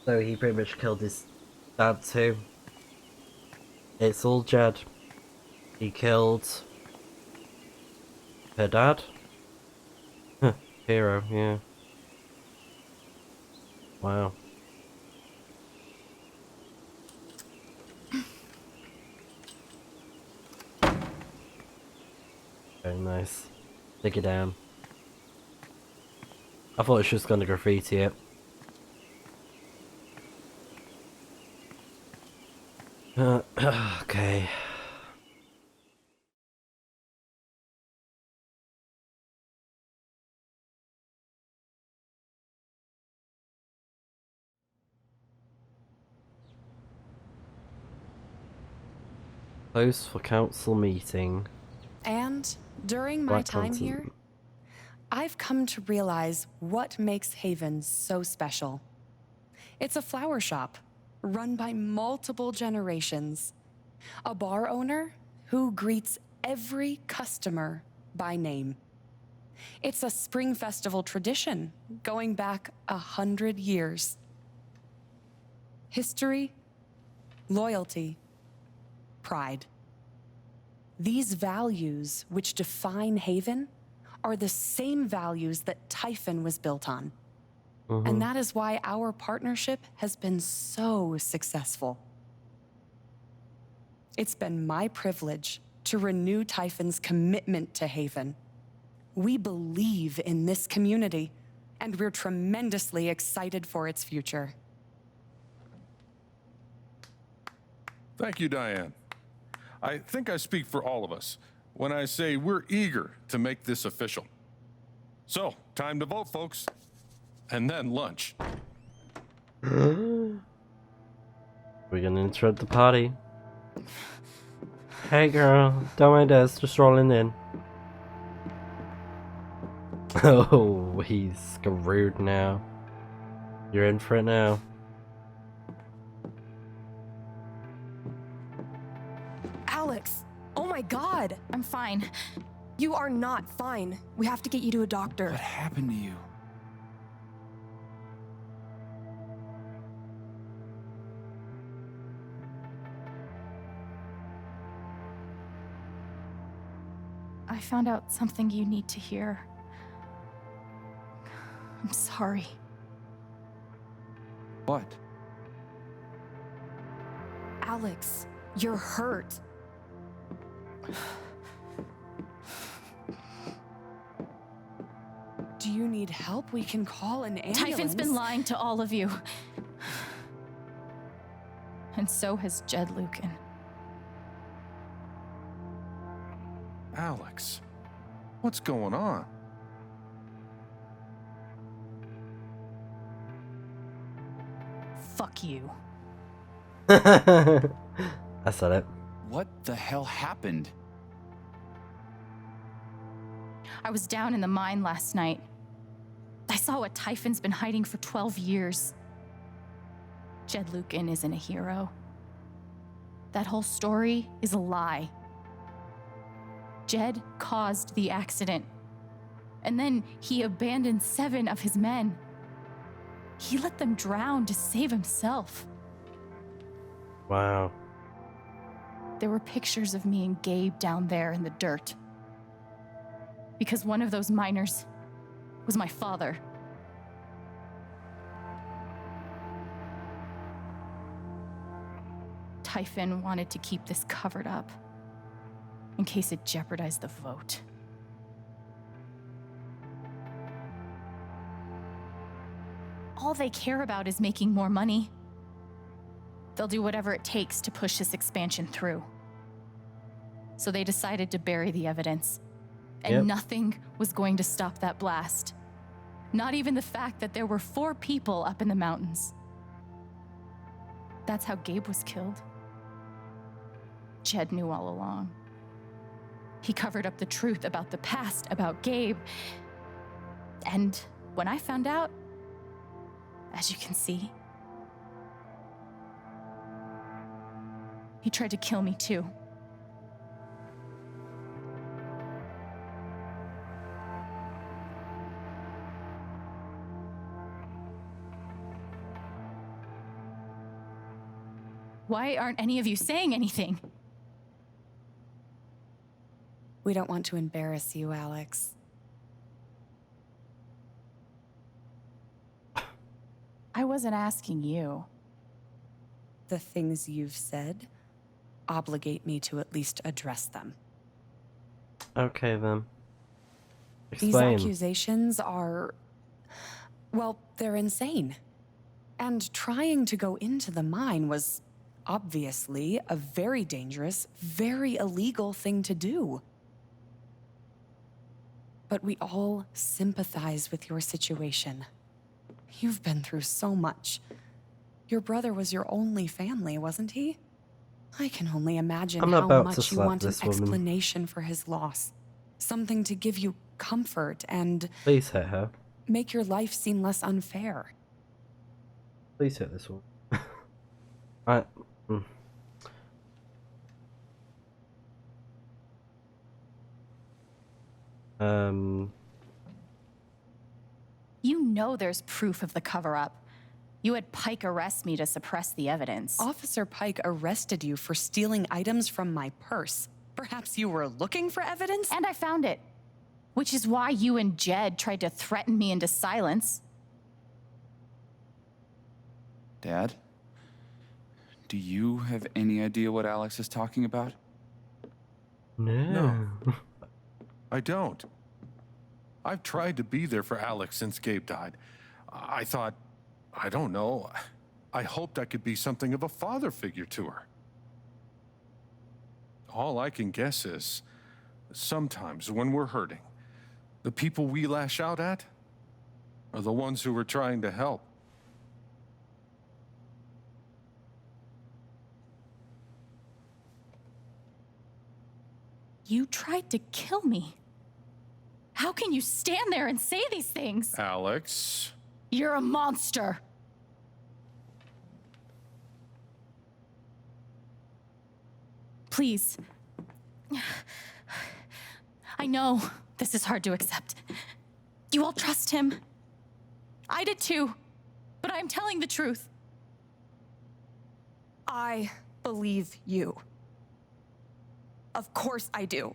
So he pretty much killed his dad too. It's all Jed. He killed her dad? Huh, hero, yeah. Wow. Very nice. Take it down. I thought she was gonna graffiti it. Okay. Close for council meeting. And during my time here, I've come to realize what makes Haven so special. It's a flower shop run by multiple generations. A bar owner who greets every customer by name. It's a spring festival tradition going back 100 years. History, loyalty, pride. These values which define Haven are the same values that Typhon was built on. And that is why our partnership has been so successful. It's been my privilege to renew Typhon's commitment to Haven. We believe in this community, and we're tremendously excited for its future. Thank you, Diane. I think I speak for all of us when I say we're eager to make this official. So, time to vote, folks. And then lunch. We're gonna interrupt the party. Hey girl, don't mind us, just rolling in. Oh, he's screwed now. You're in for it now. Alex! Oh my god! I'm fine. You are not fine. We have to get you to a doctor. What happened to you? I found out something you need to hear. I'm sorry. What? Alex, you're hurt. Do you need help? We can call an ambulance. Typhon's been lying to all of you. And so has Jed Lucan. Alex, what's going on? Fuck you. I said it. What the hell happened? I was down in the mine last night. I saw what Typhon's been hiding for 12 years. Jed Lucan isn't a hero. That whole story is a lie. Jed caused the accident. And then he abandoned 7 of his men. He let them drown to save himself. Wow. There were pictures of me and Gabe down there in the dirt. Because one of those miners was my father. Typhon wanted to keep this covered up. in case it jeopardized the vote. All they care about is making more money. They'll do whatever it takes to push this expansion through. So they decided to bury the evidence. And nothing was going to stop that blast. Not even the fact that there were 4 people up in the mountains. That's how Gabe was killed. Jed knew all along. He covered up the truth about the past, about Gabe. And when I found out, as you can see, he tried to kill me too. Why aren't any of you saying anything? We don't want to embarrass you, Alex. I wasn't asking you. The things you've said obligate me to at least address them. Okay, then. These Explain. accusations are... well, they're insane. And trying to go into the mine was obviously a very dangerous, very illegal thing to do. But we all sympathize with your situation. You've been through so much. Your brother was your only family, wasn't he? I can only imagine how much you want an explanation for his loss. Something to give you comfort and... Please hit her. Make your life seem less unfair. Please hit this one. You know there's proof of the cover-up. You had Pike arrest me to suppress the evidence. Officer Pike arrested you for stealing items from my purse. Perhaps you were looking for evidence? And I found it. Which is why you and Jed tried to threaten me into silence. Dad? Do you have any idea what Alex is talking about? No. I don't. I've tried to be there for Alex since Gabe died. I thought, I don't know, I hoped I could be something of a father figure to her. All I can guess is, sometimes when we're hurting, the people we lash out at are the ones who are trying to help. You tried to kill me. How can you stand there and say these things? Alex. You're a monster. Please. I know this is hard to accept. You all trust him. I did too, but I'm telling the truth. I believe you. Of course I do.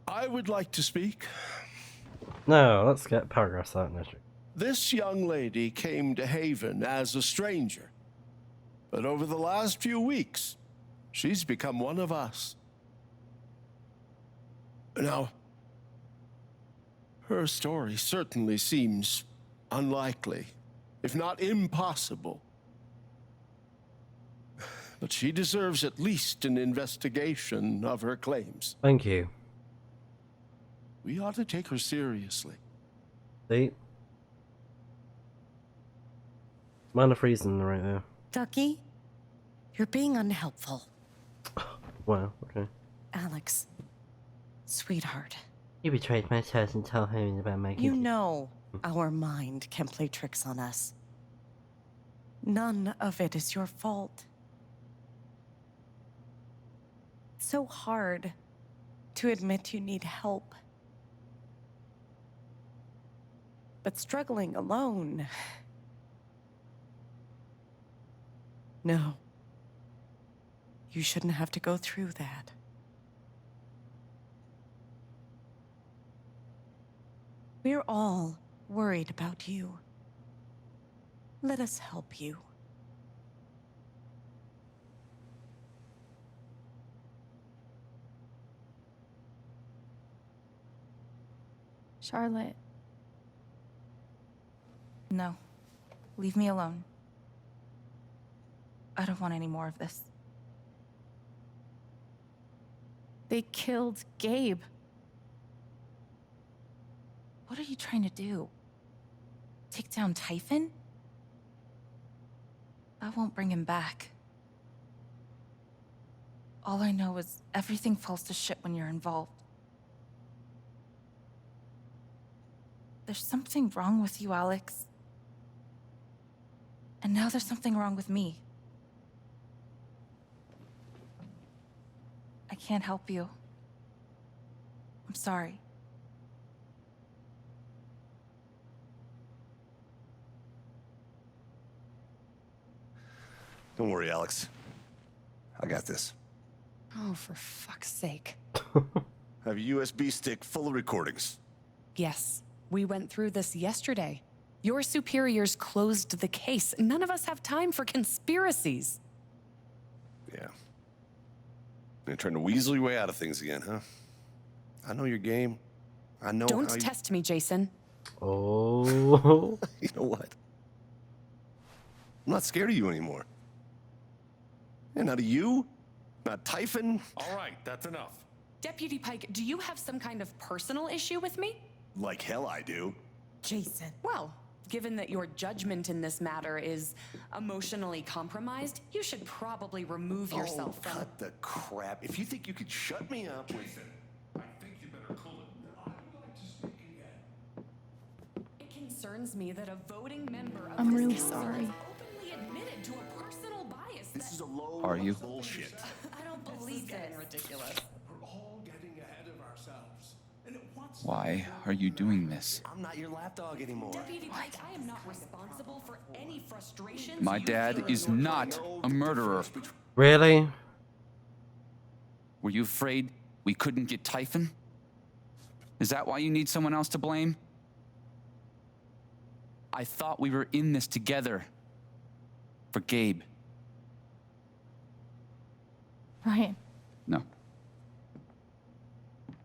I would like to speak. No, let's get paragraphs out, Nitrick. This young lady came to Haven as a stranger, but over the last few weeks, she's become one of us. Now, her story certainly seems unlikely, if not impossible. But she deserves at least an investigation of her claims. Thank you. We ought to take her seriously. See? Man of reason right there. Ducky, you're being unhelpful. Wow, okay. Alex, sweetheart. You betrayed my trust and told him about my You know our mind can play tricks on us. None of it is your fault. It's so hard to admit you need help. But struggling alone... No. You shouldn't have to go through that. We're all worried about you. Let us help you. Charlotte. No. Leave me alone. I don't want any more of this. They killed Gabe. What are you trying to do? Take down Typhon? That won't bring him back. All I know is everything falls to shit when you're involved. There's something wrong with you, Alex. And now there's something wrong with me. I can't help you. I'm sorry. Don't worry, Alex. I got this. Oh, for fuck's sake. I have a USB stick full of recordings. Yes, we went through this yesterday. Your superiors closed the case. None of us have time for conspiracies. Yeah. You're trying to weasel your way out of things again, huh? I know your game. I know Don't how you... test me, Jason. Oh. You know what? I'm not scared of you anymore. And not of you, not Typhon. All right, that's enough. Deputy Pike, do you have some kind of personal issue with me? Like hell I do. Jason. Well, given that your judgment in this matter is emotionally compromised, you should probably remove yourself from... cut the crap. If you think you could shut me up... Jason, I think you better cool it. I would like to speak again. It concerns me that a voting member of I'm this really council sorry. has openly admitted to a personal bias This is a load Are you? of bullshit. I don't believe this. Ridiculous. We're all getting ahead of ourselves. And what's Why are you doing this? I'm not your lapdog anymore. Deputy Pike, I am not responsible for any frustrations. My you dad feel. is not a murderer. Really? Were you afraid we couldn't get Typhon? Is that why you need someone else to blame? I thought we were in this together. For Gabe. Ryan. No.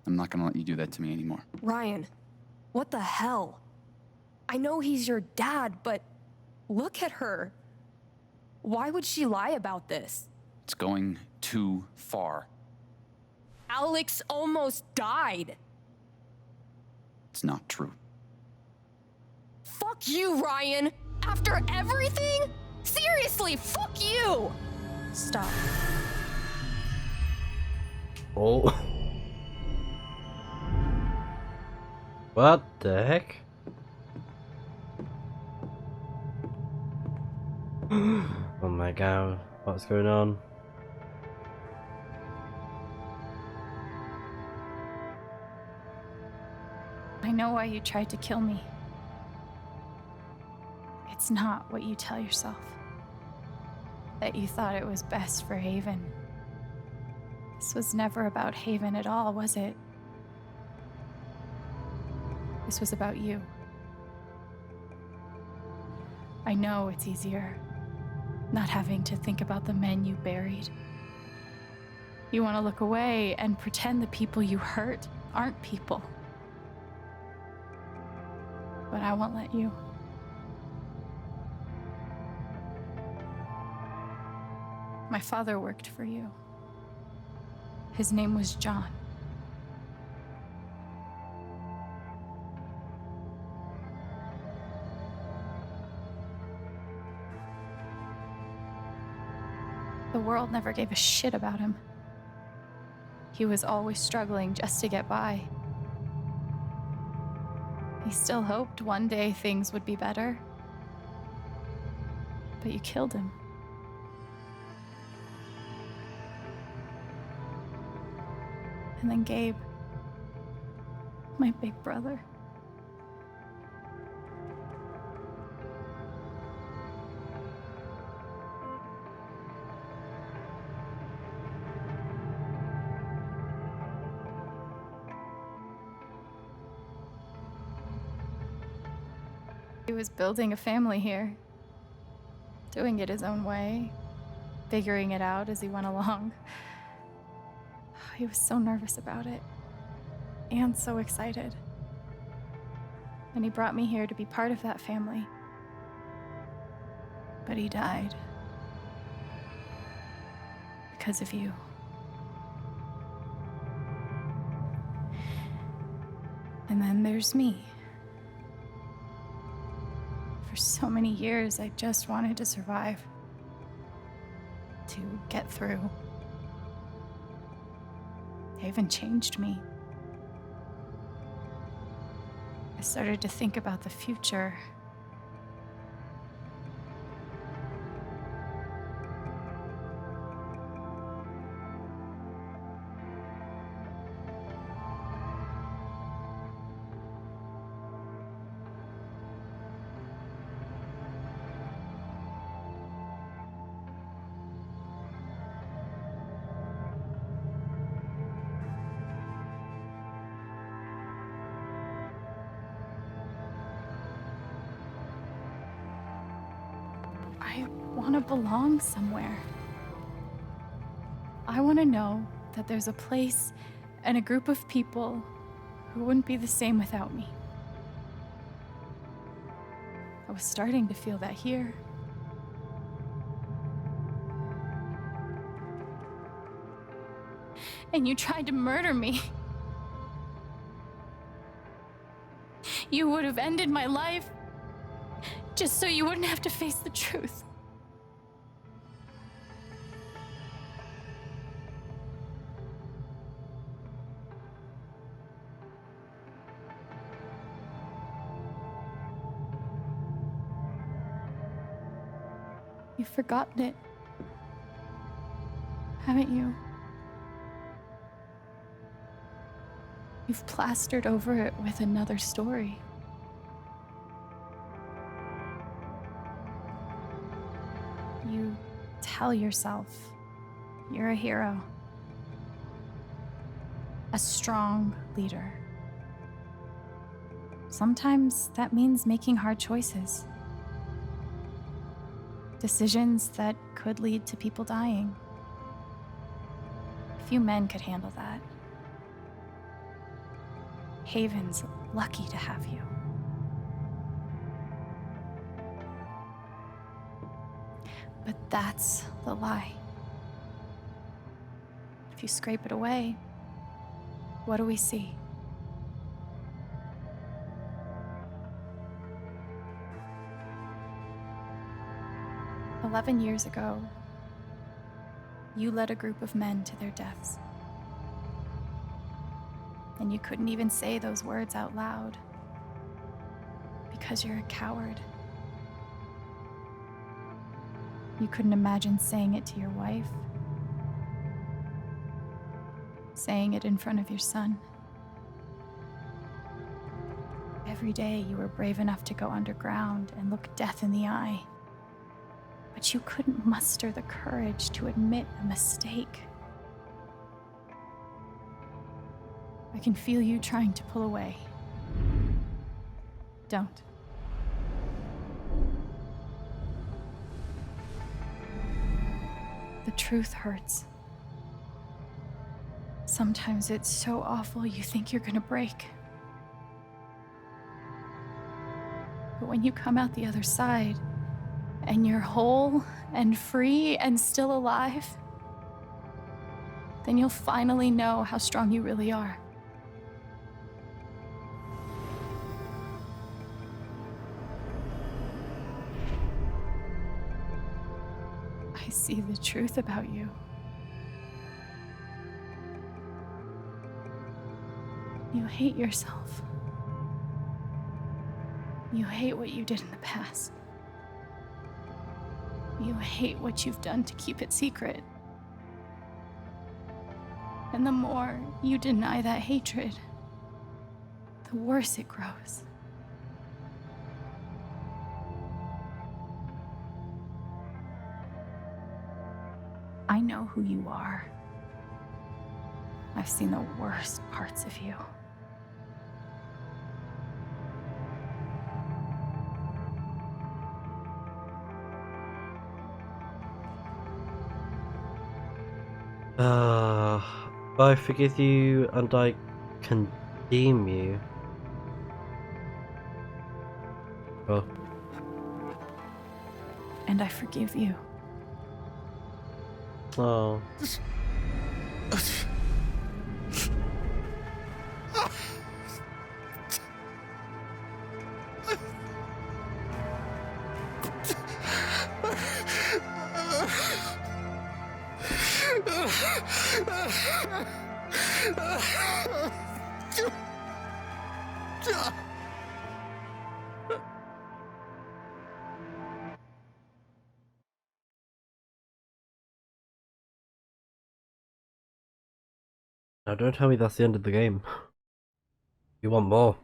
I'm not gonna let you do that to me anymore. Ryan, what the hell? I know he's your dad, but look at her. Why would she lie about this? It's going too far. Alex almost died. It's not true. Fuck you, Ryan! After everything? Seriously, fuck you! Stop. Oh. What the heck? Oh my god, what's going on? I know why you tried to kill me. It's not what you tell yourself. That you thought it was best for Haven. This was never about Haven at all, was it? This was about you. I know it's easier not having to think about the men you buried. You want to look away and pretend the people you hurt aren't people. But I won't let you. My father worked for you. His name was John. The world never gave a shit about him. He was always struggling just to get by. He still hoped one day things would be better. But you killed him. And then Gabe, my big brother. He was building a family here, doing it his own way, figuring it out as he went along. He was so nervous about it, and so excited. And he brought me here to be part of that family. But he died. Because of you. And then there's me. For so many years, I just wanted to survive. To get through. Haven changed me. I started to think about the future. I want to belong somewhere. I want to know that there's a place and a group of people who wouldn't be the same without me. I was starting to feel that here. And you tried to murder me. You would have ended my life just so you wouldn't have to face the truth. You've forgotten it, haven't you? You've plastered over it with another story. You tell yourself you're a hero, a strong leader. Sometimes that means making hard choices. Decisions that could lead to people dying. Few men could handle that. Haven's lucky to have you. But that's the lie. If you scrape it away, what do we see? "11 years ago, you led a group of men to their deaths. And you couldn't even say those words out loud because you're a coward. You couldn't imagine saying it to your wife, saying it in front of your son. Every day you were brave enough to go underground and look death in the eye. But you couldn't muster the courage to admit a mistake. I can feel you trying to pull away. Don't. The truth hurts. Sometimes it's so awful you think you're gonna break. But when you come out the other side, and you're whole and free and still alive, then you'll finally know how strong you really are. I see the truth about you. You hate yourself. You hate what you did in the past. You hate what you've done to keep it secret. And the more you deny that hatred, the worse it grows. I know who you are. I've seen the worst parts of you. I forgive you and I condemn you. Oh. And I forgive you. Oh. Now don't tell me that's the end of the game. You want more?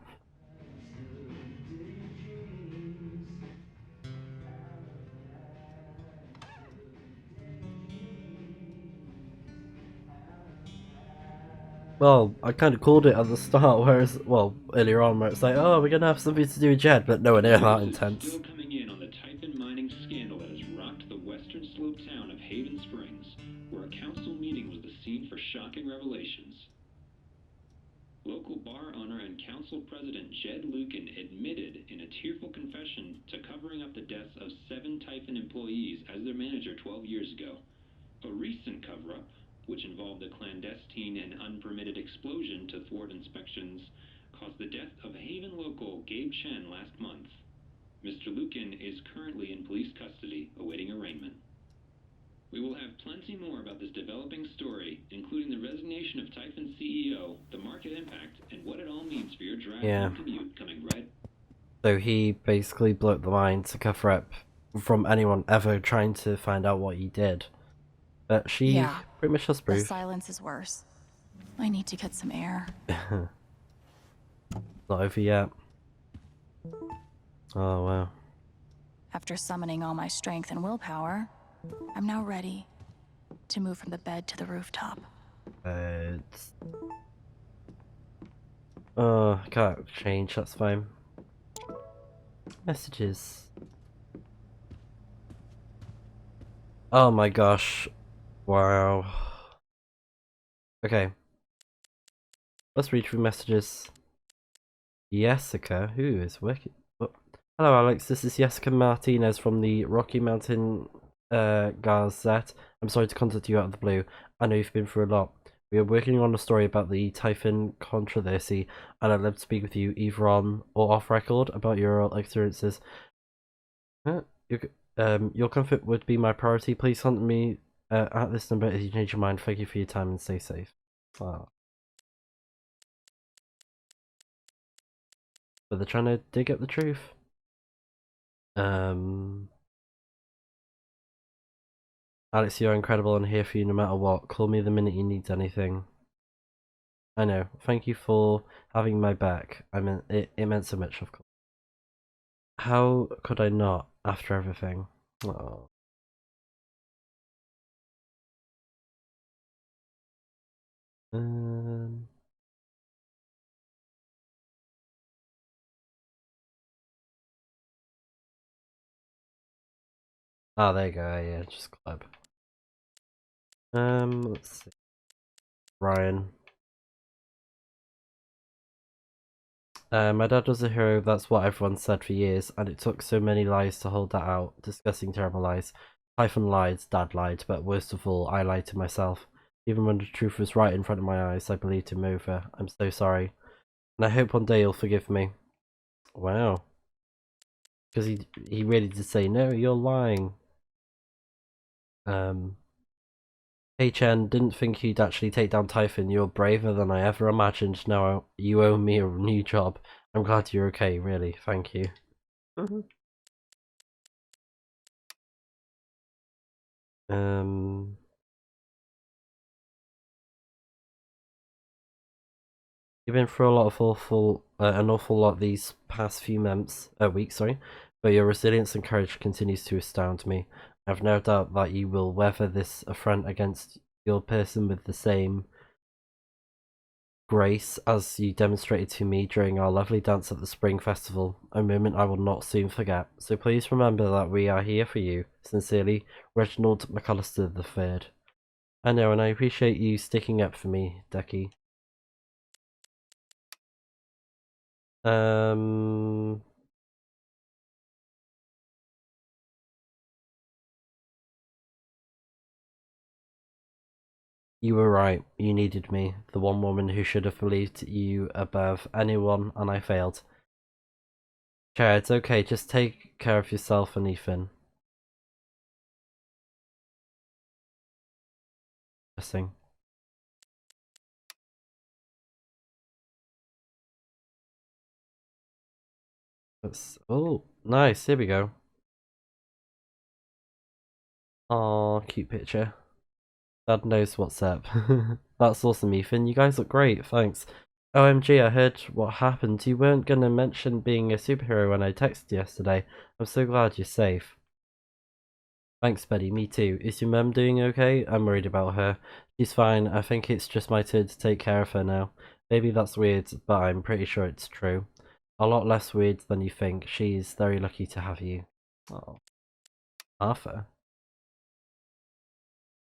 Well, I kind of called it at the start, whereas, well, earlier on, where it's like, oh, we're gonna have something to do with Jed, but nowhere near that intense. Still coming in on the Typhon mining scandal that has rocked the western slope town of Haven Springs, where a council meeting was the scene for shocking revelations. Local bar owner and council president Jed Lucan admitted in a tearful confession to covering up the deaths of 7 Typhon employees as their manager 12 years ago. A recent cover-up, which involved a clandestine and unpermitted explosion to thwart inspections, caused the death of Haven local Gabe Chen last month. Mr. Lucan is currently in police custody, awaiting arraignment. We will have plenty more about this developing story, including the resignation of Typhon CEO, the market impact, and what it all means for your drive and commute coming right. So he basically blew up the mine to cover up from anyone ever trying to find out what he did. But she pretty much has proof. The silence is worse. I need to get some air. Not over yet. Oh wow. After summoning all my strength and willpower, I'm now ready to move from the bed to the rooftop. I can't change, that's fine. Messages. Oh my gosh. Wow. Okay. Let's read through messages. Jessica, who is wicked? Oh. Hello Alex, this is Jessica Martinez from the Rocky Mountain Gazette. I'm sorry to contact you out of the blue. I know you've been through a lot. We are working on a story about the Typhon controversy, and I'd love to speak with you either on or off record about your experiences. Your comfort would be my priority. Please contact me at this number if you change your mind. Thank you for your time and stay safe. Wow. But they're trying to dig up the truth. Alex, you're incredible and here for you no matter what. Call me the minute you need anything. I know. Thank you for having my back. I mean, it meant so much, of course. How could I not, after everything? Oh. Oh, there you go. Yeah, just club. Let's see. Ryan. My dad was a hero, that's what everyone said for years, and it took so many lies to hold that out. Discussing terrible lies. Typhon lied, Dad lied, but worst of all, I lied to myself. Even when the truth was right in front of my eyes, I believed him over. I'm so sorry. And I hope one day you'll forgive me. Wow. Because he really did say, no, you're lying. Hey Chen, didn't think you'd actually take down Typhon. You're braver than I ever imagined. Now you owe me a new job. I'm glad you're okay, really. Thank you. You've been through a lot of an awful lot these past few weeks, sorry, but your resilience and courage continues to astound me. I have no doubt that you will weather this affront against your person with the same grace as you demonstrated to me during our lovely dance at the Spring Festival, a moment I will not soon forget. So please remember that we are here for you. Sincerely, Reginald McAllister III. I know, and I appreciate you sticking up for me, Ducky. You were right. You needed me, the one woman who should have believed you above anyone, and I failed. Chair, it's okay. Just take care of yourself and Ethan. Interesting. Oh, nice. Here we go. Aw, cute picture. Dad knows what's up. That's awesome, Ethan. You guys look great. Thanks. OMG, I heard what happened. You weren't gonna mention being a superhero when I texted yesterday. I'm so glad you're safe. Thanks, Betty. Me too. Is your mum doing okay? I'm worried about her. She's fine. I think it's just my turn to take care of her now. Maybe that's weird, but I'm pretty sure it's true. A lot less weird than you think. She's very lucky to have you. Oh. Arthur.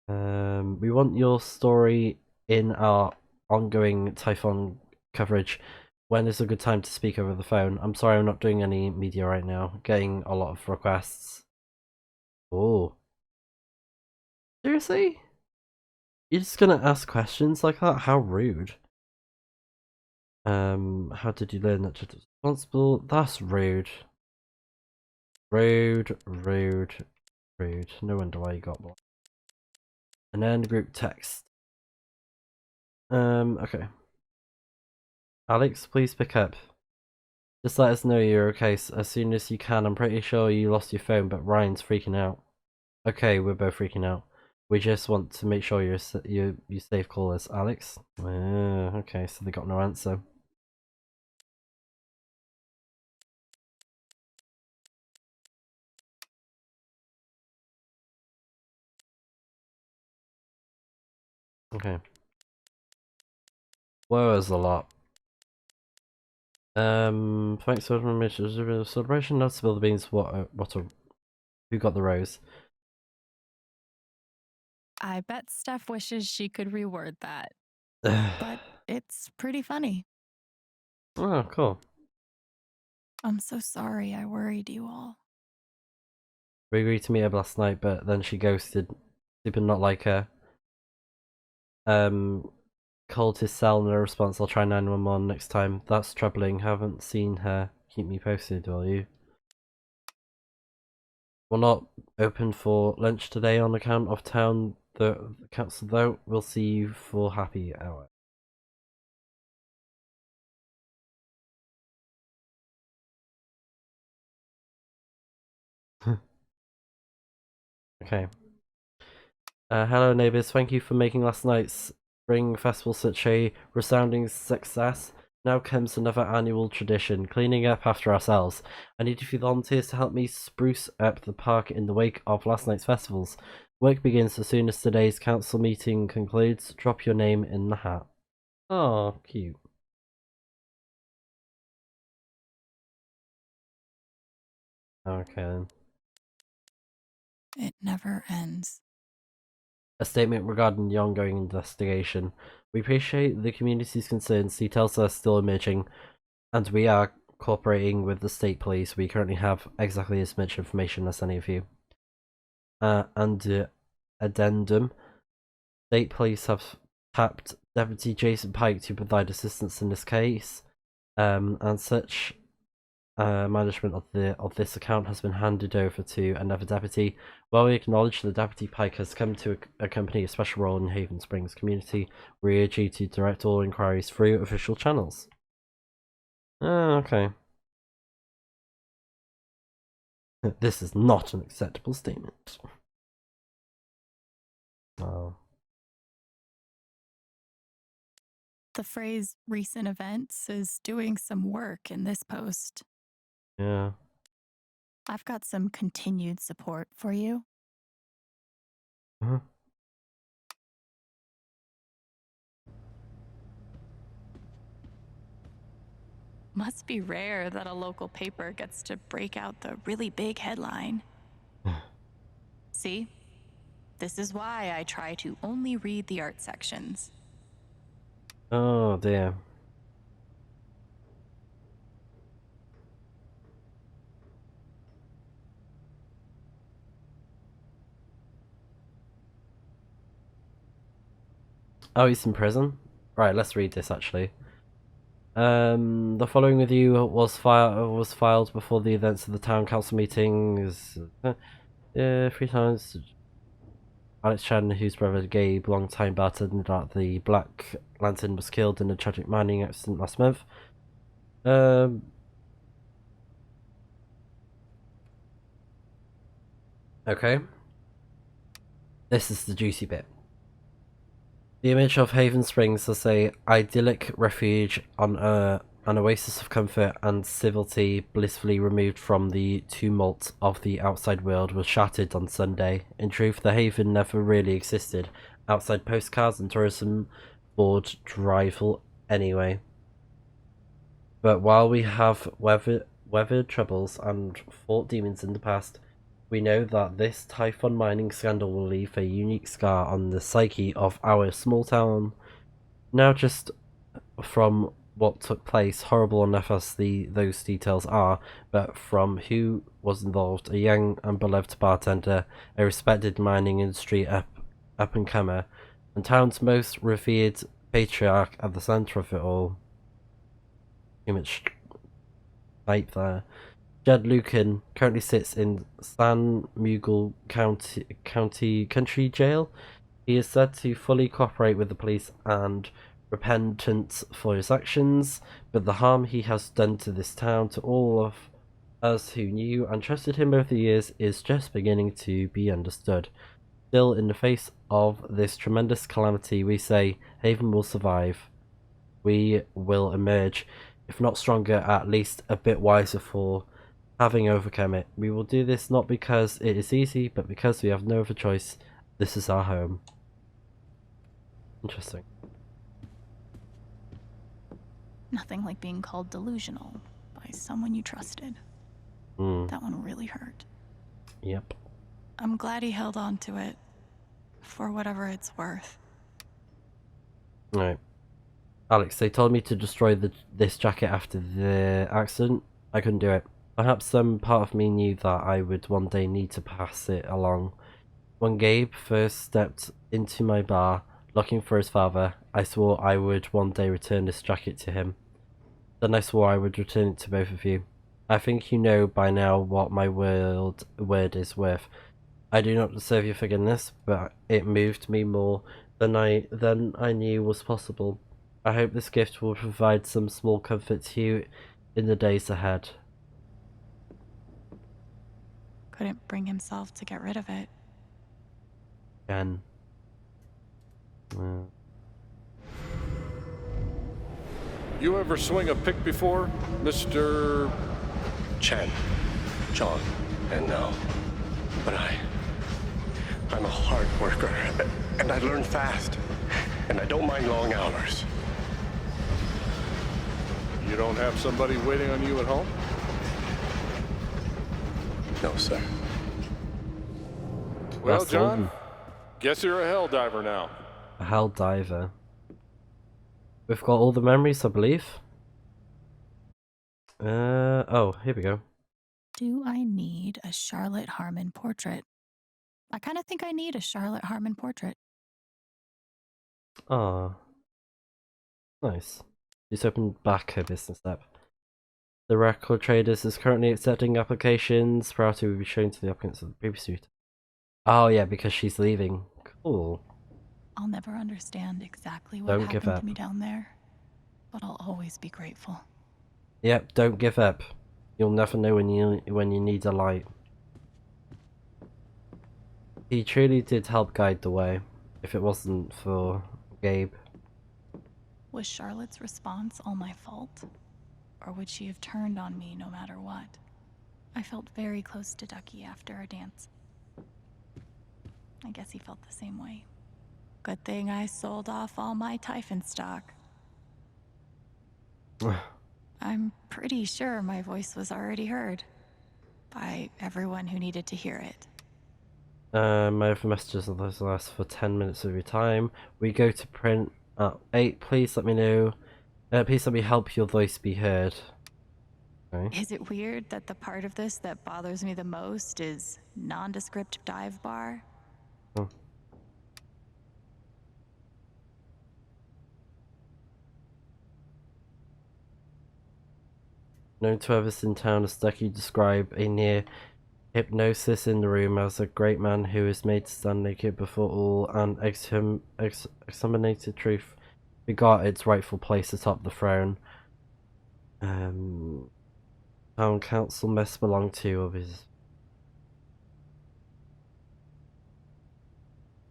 We want your story in our ongoing Typhon coverage. When is a good time to speak over the phone? I'm sorry, I'm not doing any media right now. Getting a lot of requests. Oh. Seriously? You're just gonna ask questions like that? How rude. How did you learn that you're responsible? That's rude. Rude, rude, rude. No wonder why you got blocked. And then group text. Okay. Alex, please pick up. Just let us know you're okay as soon as you can. I'm pretty sure you lost your phone, but Ryan's freaking out. Okay, we're both freaking out. We just want to make sure you safe callers, Alex. Okay, so they got no answer. Okay. Whoa, there's a lot. Thanks for the celebration. Not spill the beans. Who got the rose? I bet Steph wishes she could reword that. But it's pretty funny. Oh, cool. I'm so sorry I worried you all. We agreed to meet up last night, but then she ghosted. Super not like her. Called his cell, no response. I'll try 911 next time. That's troubling. Haven't seen her. Keep me posted, will you? We're not open for lunch today on account of town. The council though. We'll see you for happy hour. Okay. Hello neighbours, thank you for making last night's Spring Festival such a resounding success. Now comes another annual tradition, cleaning up after ourselves. I need a few volunteers to help me spruce up the park in the wake of last night's festivals. Work begins as soon as today's council meeting concludes. Drop your name in the hat. Oh, cute. Okay then. It never ends. A statement regarding the ongoing investigation. We appreciate the community's concerns. Details are still emerging, and we are cooperating with the state police. We currently have exactly as much information as any of you. And addendum. State police have tapped Deputy Jason Pike to provide assistance in this case. And such management of this account has been handed over to another deputy. While we acknowledge that Deputy Pike has come to accompany a special role in Haven Springs community, we urge you to direct all inquiries through official channels. Okay. This is not an acceptable statement. Oh. The phrase recent events is doing some work in this post. Yeah. I've got some continued support for you. Must be rare that a local paper gets to break out the really big headline. See? This is why I try to only read the art sections. Oh dear. Oh, he's in prison? Right, let's read this actually. The following review was filed before the events of the town council meetings. 3 times. Alex Chan, whose brother Gabe, longtime bartender at the Black Lantern, was killed in a tragic mining accident last month. Okay. This is the juicy bit. The image of Haven Springs as a idyllic refuge on an oasis of comfort and civility blissfully removed from the tumult of the outside world was shattered on Sunday. In truth, the Haven never really existed outside postcards and tourism board drivel anyway. But while we have weathered troubles and fought demons in the past, we know that this Typhon mining scandal will leave a unique scar on the psyche of our small town. Now, just from what took place, horrible enough as those details are, but from who was involved, a young and beloved bartender, a respected mining industry up-and-comer, and town's most revered patriarch at the centre of it all. Too much type there. Jed Lucan currently sits in San Miguel Country Jail. He is said to fully cooperate with the police and repentant for his actions, but the harm he has done to this town, to all of us who knew and trusted him over the years, is just beginning to be understood. Still, in the face of this tremendous calamity, we say Haven will survive. We will emerge, if not stronger, at least a bit wiser for having overcome it. We will do this not because it is easy, but because we have no other choice. This is our home. Interesting. Nothing like being called delusional by someone you trusted. That one really hurt. Yep. I'm glad he held on to it, for whatever it's worth. Right. Alex, they told me to destroy this jacket after the accident. I couldn't do it. Perhaps some part of me knew that I would one day need to pass it along. When Gabe first stepped into my bar, looking for his father, I swore I would one day return this jacket to him. Then I swore I would return it to both of you. I think you know by now what my word is worth. I do not deserve your forgiveness, but it moved me more than I knew was possible. I hope this gift will provide some small comfort to you in the days ahead. Couldn't bring himself to get rid of it. Again. You ever swing a pick before, Mr. Chen, John, and now. But I'm a hard worker, and I learn fast, and I don't mind long hours. You don't have somebody waiting on you at home? No, sir. Well, John, guess you're a hell diver now. A hell diver. We've got all the memories, I believe. Oh, here we go. Do I need a Charlotte Harmon portrait? I kind of think I need a Charlotte Harmon portrait. Ah, nice. She's opened back her business app. The record traders is currently accepting applications. Priority will be shown to the applicants of the previous suit. Oh yeah, because she's leaving. Cool. I'll never understand exactly what Don't give happened up. to me down there, but I'll always be grateful. Yep, don't give up. You'll never know when you need a light. He truly did help guide the way. If it wasn't for Gabe. Was Charlotte's response all my fault? Or would she have turned on me no matter what? I felt very close to Ducky after our dance. I guess he felt the same way. Good thing I sold off all my Typhon stock. I'm pretty sure my voice was already heard by everyone who needed to hear it. My other messages on those last for 10 minutes of your time. We go to print at 8. Please let me know. Please let me help your voice be heard. Okay. Is it weird that the part of this that bothers me the most is nondescript dive bar? Oh. Known to others in town as Stucky, describe a near hypnosis in the room as a great man who is made to stand naked before all and examinated truth begot its rightful place atop the throne. Town council must belong to of his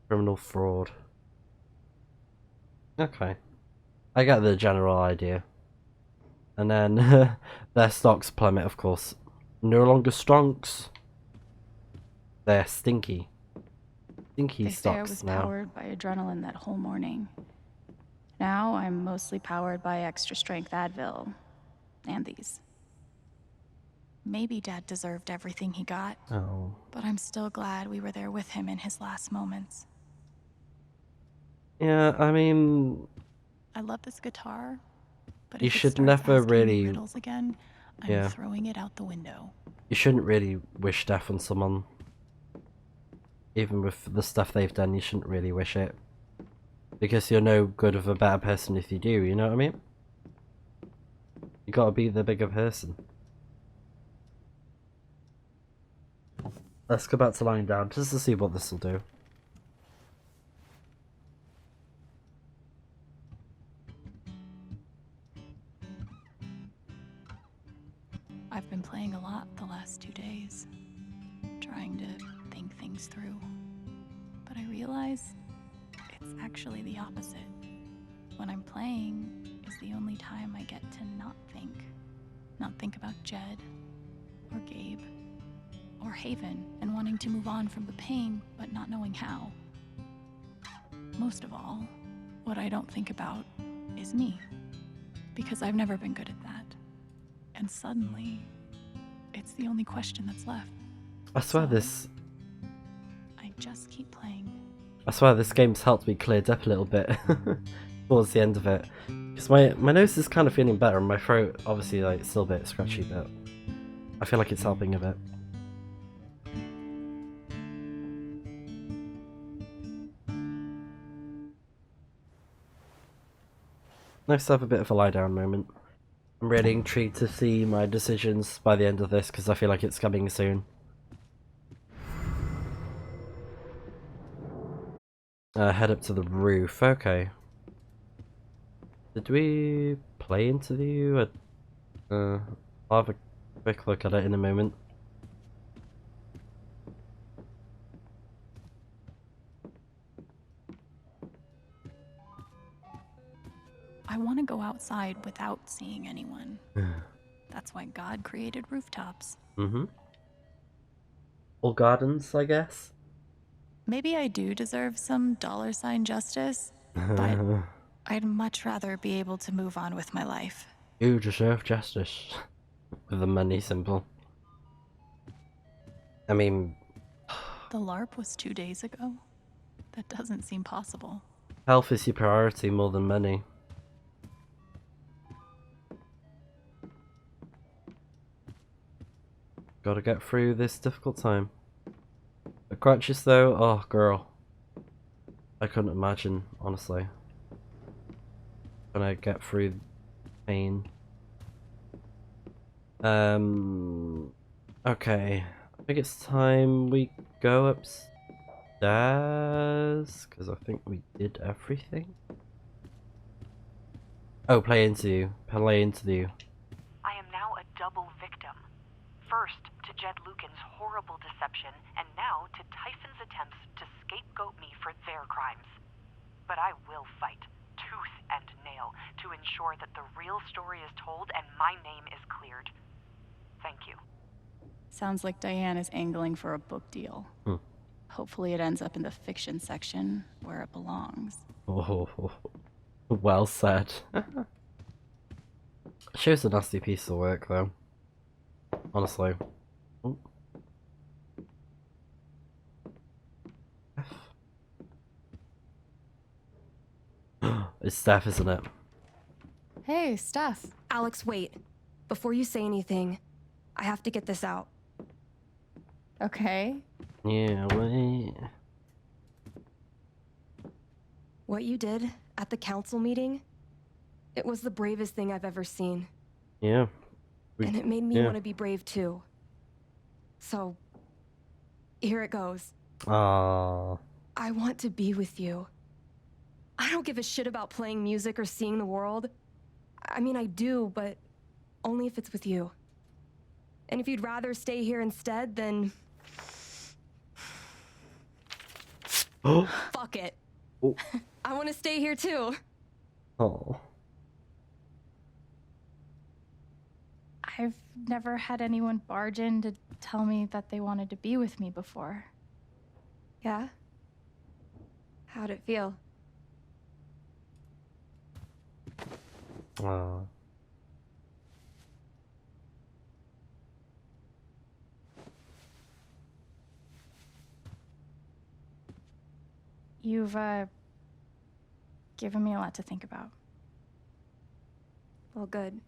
criminal fraud. Okay. I get the general idea. And then their stocks plummet, of course. No longer stonks. They're stinky. Stinky This air stocks was now. powered by adrenaline that whole morning. Now I'm mostly powered by extra strength Advil. And these. Maybe Dad deserved everything he got. Oh. But I'm still glad we were there with him in his last moments. Yeah, I mean, I love this guitar, but you if it should starts never asking me really. riddles again, I'm Yeah. throwing it out the window. You shouldn't really wish death on someone. Even with the stuff they've done, you shouldn't really wish it. Because you're no good of a better person if you do, you know what I mean? You gotta be the bigger person. Let's go back to lying down just to see what this will do. I've been playing a lot the last 2 days, trying to think things through. But I realize it's actually the opposite. When I'm playing is the only time I get to not think. Not think about Jed, or Gabe, or Haven, and wanting to move on from the pain, but not knowing how. Most of all, what I don't think about is me, because I've never been good at that. And suddenly, it's the only question that's left. I swear this. I just keep playing. I swear this game's helped me cleared up a little bit towards the end of it. Because my nose is kind of feeling better, and my throat obviously like still a bit scratchy, but I feel like it's helping a bit. Nice to have a bit of a lie down moment. I'm really intrigued to see my decisions by the end of this because I feel like it's coming soon. Head up to the roof. Okay. Did we play interview? I'll have a quick look at it in a moment. I want to go outside without seeing anyone. That's why God created rooftops. Mm-hmm. All gardens, I guess. Maybe I do deserve some $ justice, but I'd much rather be able to move on with my life. You deserve justice. With the money symbol. I mean... The LARP was 2 days ago? That doesn't seem possible. Health is your priority more than money. Gotta get through this difficult time. The crutches though, oh girl. I couldn't imagine, honestly. Gonna get through pain. Okay. I think it's time we go upstairs, because I think we did everything. Oh, play interview. Play interview. I am now a double victim. First, to Jed Lucan's horrible deception, and now to Tyson's attempts to scapegoat me for their crimes. But I will fight, tooth and nail, to ensure that the real story is told and my name is cleared. Thank you. Sounds like Diane is angling for a book deal. Hopefully it ends up in the fiction section, where it belongs. Oh, well said. Show's a nasty piece of work, though. Honestly. Ooh. It's Steph, isn't it? Hey, Steph. Alex, wait. Before you say anything, I have to get this out. Okay. Yeah, wait. What you did at the council meeting, it was the bravest thing I've ever seen. Yeah. And it made me want to be brave too. So, here it goes. Aww. I want to be with you. I don't give a shit about playing music or seeing the world. I mean, I do, but only if it's with you. And if you'd rather stay here instead, then... Fuck it. Oh. I want to stay here too. Oh. I've never had anyone barge in to tell me that they wanted to be with me before. Yeah? How'd it feel? Wow. You've, given me a lot to think about. Well, good.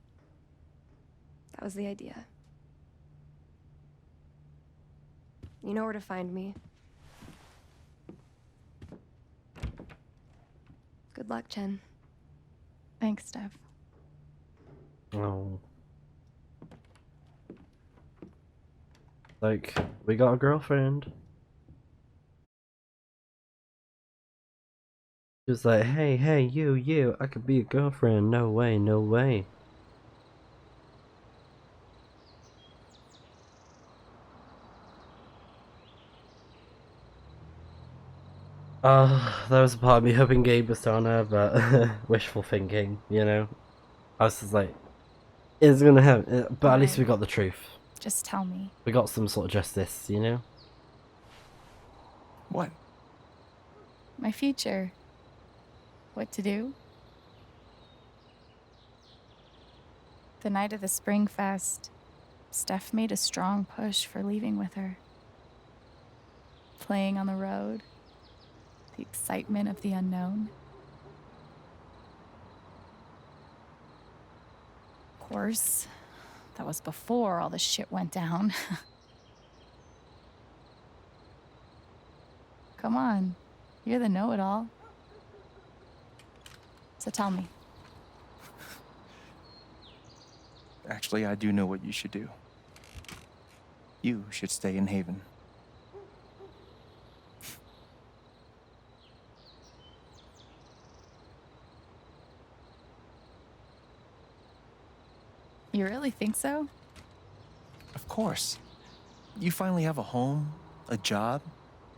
That was the idea. You know where to find me. Good luck, Chen. Thanks, Steph. Oh. Like, we got a girlfriend. She was like, hey, you, I could be a girlfriend. No way, no way. There was a part of me hoping Gabe was down there, but wishful thinking, you know? I was just like, it's gonna happen, but at least we got the truth. Just tell me. We got some sort of justice, you know? What? My future. What to do? The night of the Spring Fest, Steph made a strong push for leaving with her. Playing on the road. The excitement of the unknown. Of course, that was before all the shit went down. Come on, you're the know-it-all. So tell me. Actually, I do know what you should do. You should stay in Haven. You really think so? Of course. You finally have a home, a job,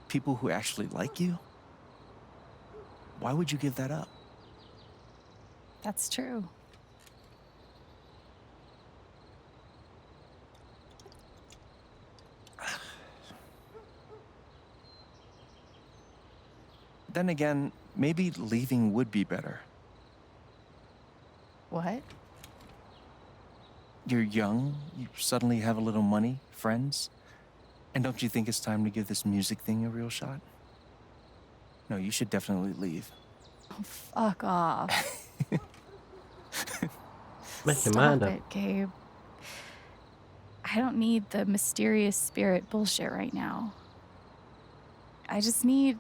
people who actually like you. Why would you give that up? That's true. Then again, maybe leaving would be better. What? You're young, you suddenly have a little money, friends. And don't you think it's time to give this music thing a real shot? No, you should definitely leave. Oh, fuck off. Make your mind Stop up. it, Gabe. I don't need the mysterious spirit bullshit right now. I just need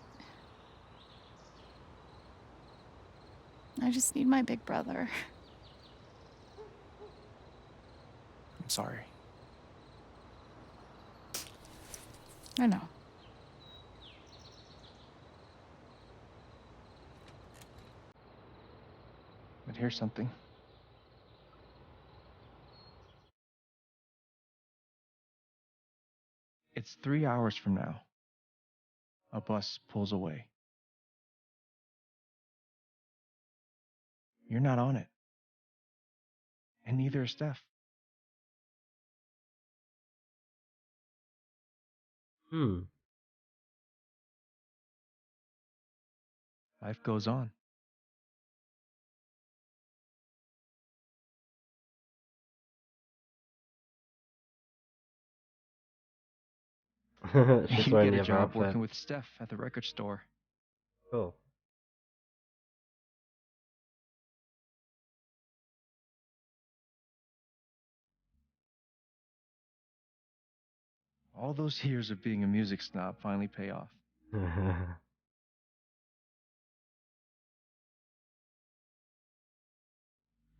my big brother. I'm sorry. I know. But here's something. It's 3 hours from now. A bus pulls away. You're not on it. And neither is Steph. Life goes on. She's You wearing get the a other job outfit. working with Steph at the record store. Cool. all those years of being a music snob finally pay off.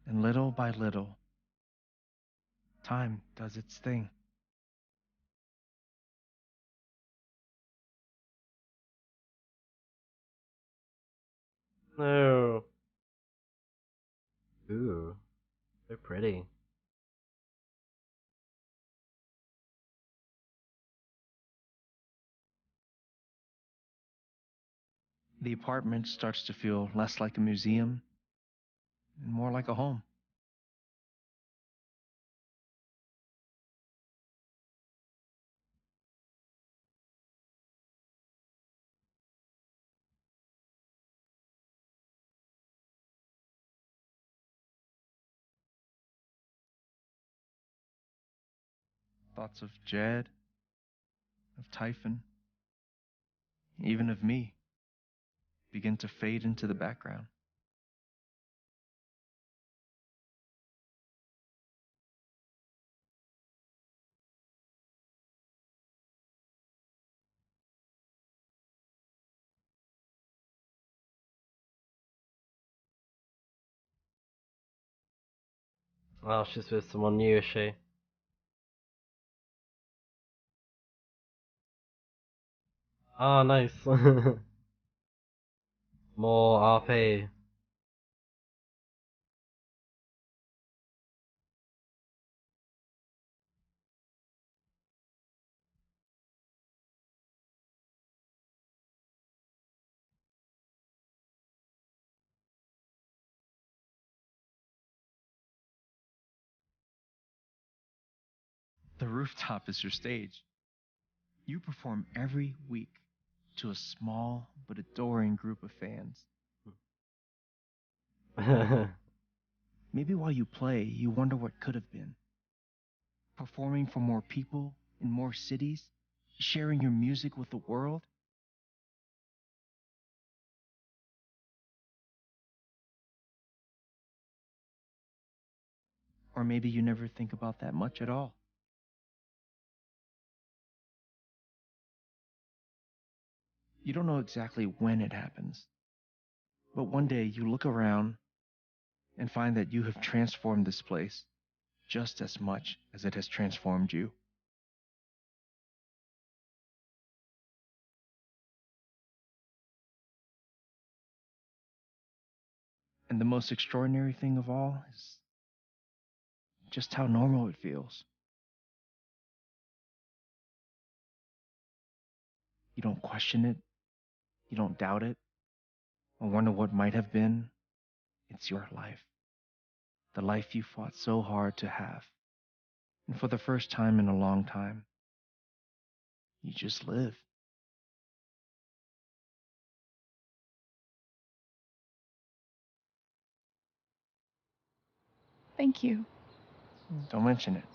And little by little, time does its thing. No. Ooh, so pretty. The apartment starts to feel less like a museum and more like a home. Thoughts of Jed, of Typhon, even of me, begin to fade into the background. Oh, she's with someone new, is she? Oh, nice. More RP. The rooftop is your stage. You perform every week to a small but adoring group of fans. Maybe while you play, you wonder what could have been. Performing for more people in more cities, sharing your music with the world. Or maybe you never think about that much at all. You don't know exactly when it happens, but one day you look around and find that you have transformed this place just as much as it has transformed you. And the most extraordinary thing of all is just how normal it feels. You don't question it, you don't doubt it, or wonder what might have been. It's your life. The life you fought so hard to have. And for the first time in a long time, you just live. Thank you. Don't mention it.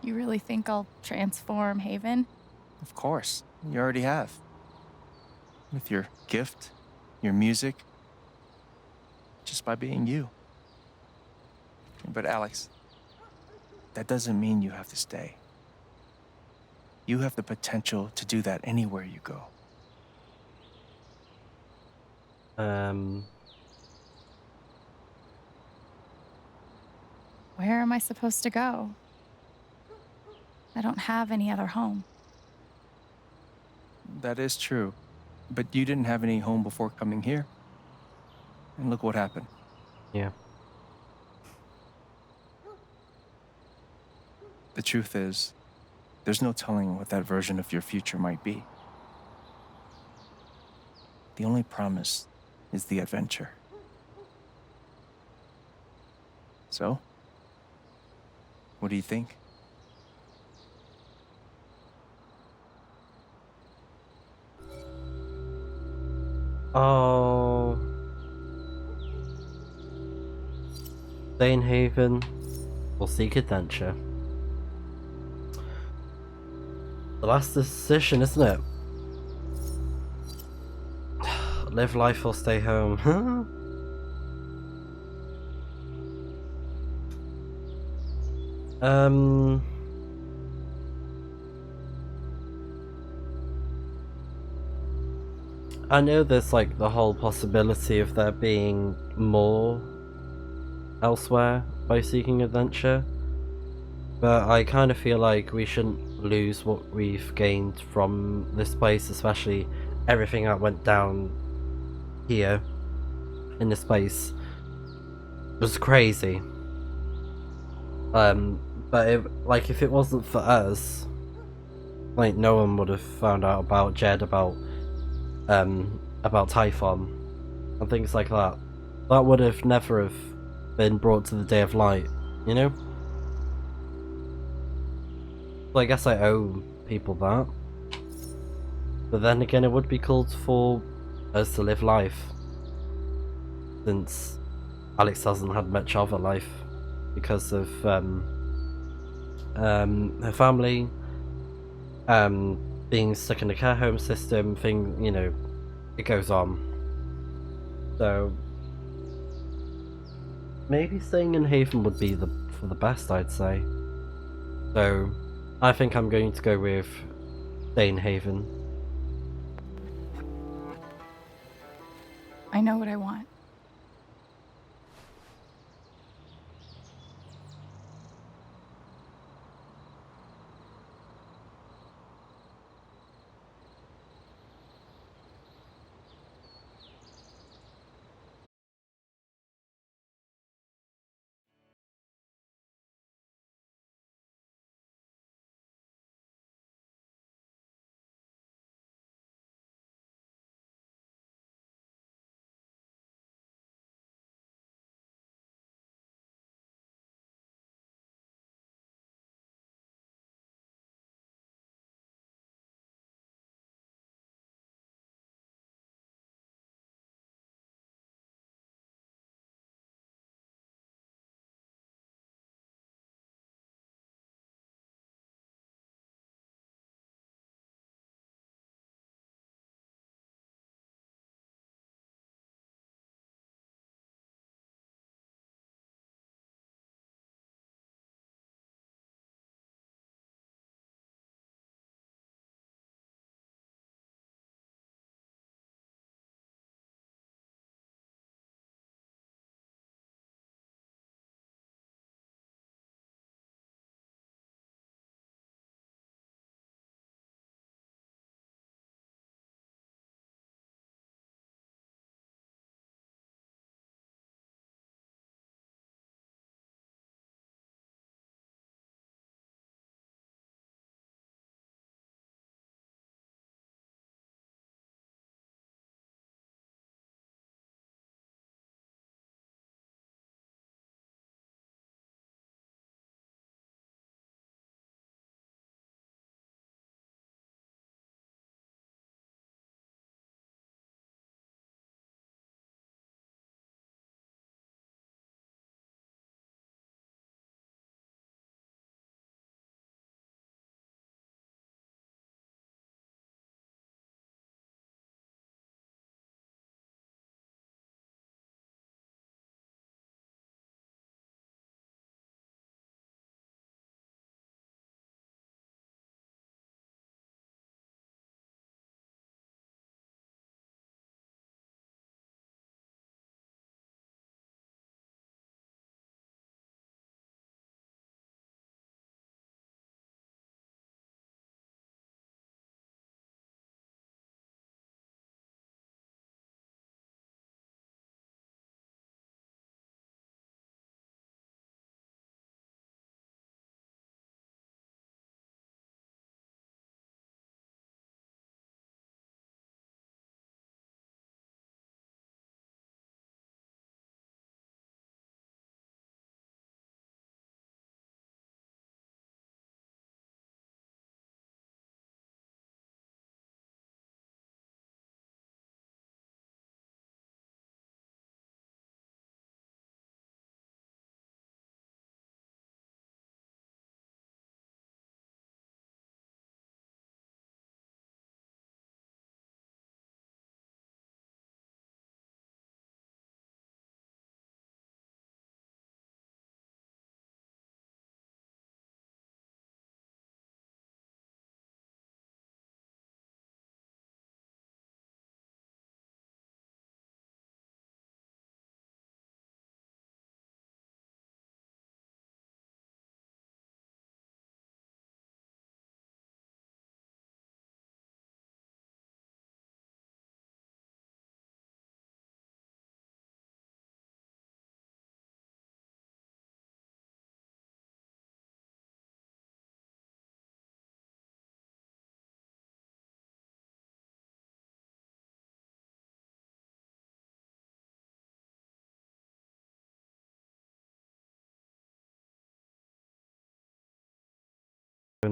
You really think I'll transform Haven? Of course, you already have. With your gift, your music, just by being you. But Alex, that doesn't mean you have to stay. You have the potential to do that anywhere you go. Where am I supposed to go? I don't have any other home. That is true. But you didn't have any home before coming here. And look what happened. Yeah. The truth is, there's no telling what that version of your future might be. The only promise is the adventure. So, what do you think? Oh. Stay in Haven or seek adventure. The last decision, isn't it? Live life or stay home. I know there's like the whole possibility of there being more elsewhere by seeking adventure, but I kind of feel like we shouldn't lose what we've gained from this place, especially everything that went down here in this place was crazy. But if it wasn't for us, like, no one would have found out about Jed, about Typhon and things like that. That would have never have been brought to the Day of Light, you know? So I guess I owe people that. But then again, it would be cool for us to live life, since Alex hasn't had much of a life because of her family, being stuck in the care home system thing, you know, it goes on. So maybe staying in Haven would be for the best, I'd say. So I think I'm going to go with stay in Haven. I know what I want.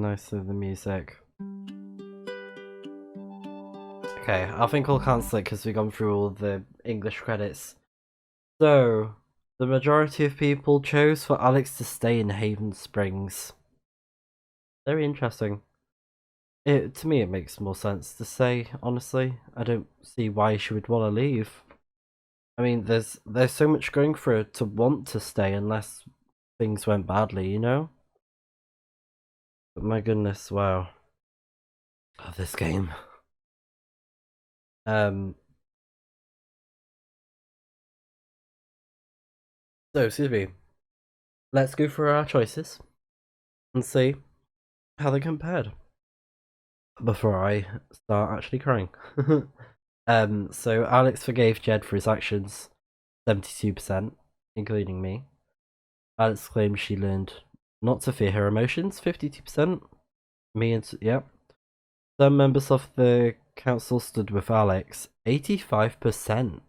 nice with the music. Okay, I think I'll cancel it because we've gone through all the English credits. So, the majority of people chose for Alex to stay in Haven Springs. Very interesting. To me, it makes more sense to say, honestly. I don't see why she would want to leave. I mean, there's so much going for her to want to stay unless things went badly, you know? But my goodness, wow. Oh, this game. So, excuse me. Let's go through our choices and see how they compared before I start actually crying. So Alex forgave Jed for his actions, 72%, including me. Alex claimed she learned not to fear her emotions, 52%. Me and yep. Some members of the council stood with Alex, 85%.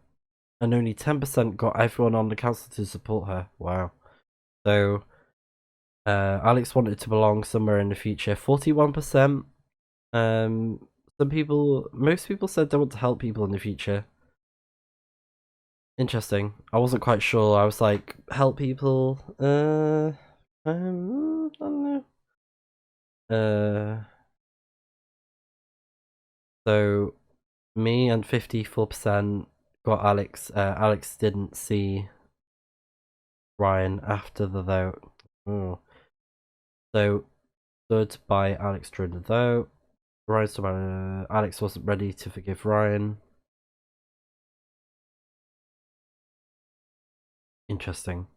And only 10% got everyone on the council to support her. Wow. So Alex wanted to belong somewhere in the future, 41%. Most people said they want to help people in the future. Interesting. I wasn't quite sure. I was like, help people? I don't know. So me and 54% got Alex. Alex didn't see Ryan after the vote. Oh. So stood by Alex during the vote. Ryan stood by Alex wasn't ready to forgive Ryan. Interesting.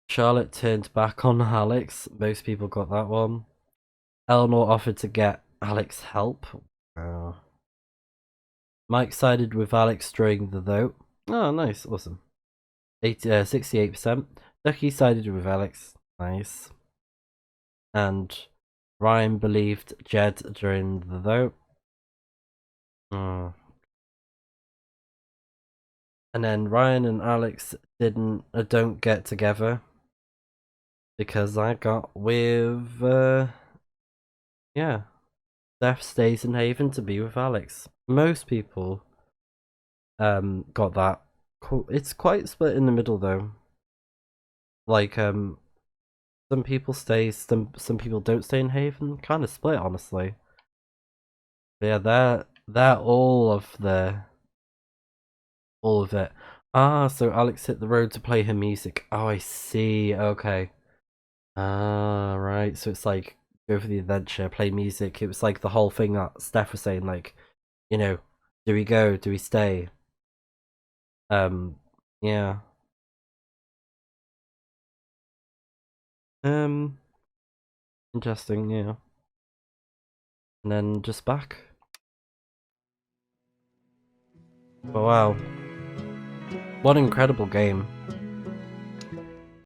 Charlotte turned back on Alex. Most people got that one. Eleanor offered to get Alex help. Mike sided with Alex during the vote. Oh, nice. Awesome. 68%. Ducky sided with Alex. Nice. And Ryan believed Jed during the vote. And then Ryan and Alex don't get together because I got with yeah, Steph stays in Haven to be with Alex. Most people got that. It's quite split in the middle though. Like some people stay, some people don't stay in Haven. Kind of split, honestly. But yeah, they're all of it. Ah, so Alex hit the road to play her music. Oh, I see. Okay. Ah, right. So it's like go for the adventure, play music. It was like the whole thing that Steph was saying, like, you know, do we go? Do we stay? Yeah. Interesting, yeah. And then just back. But wow. What an incredible game.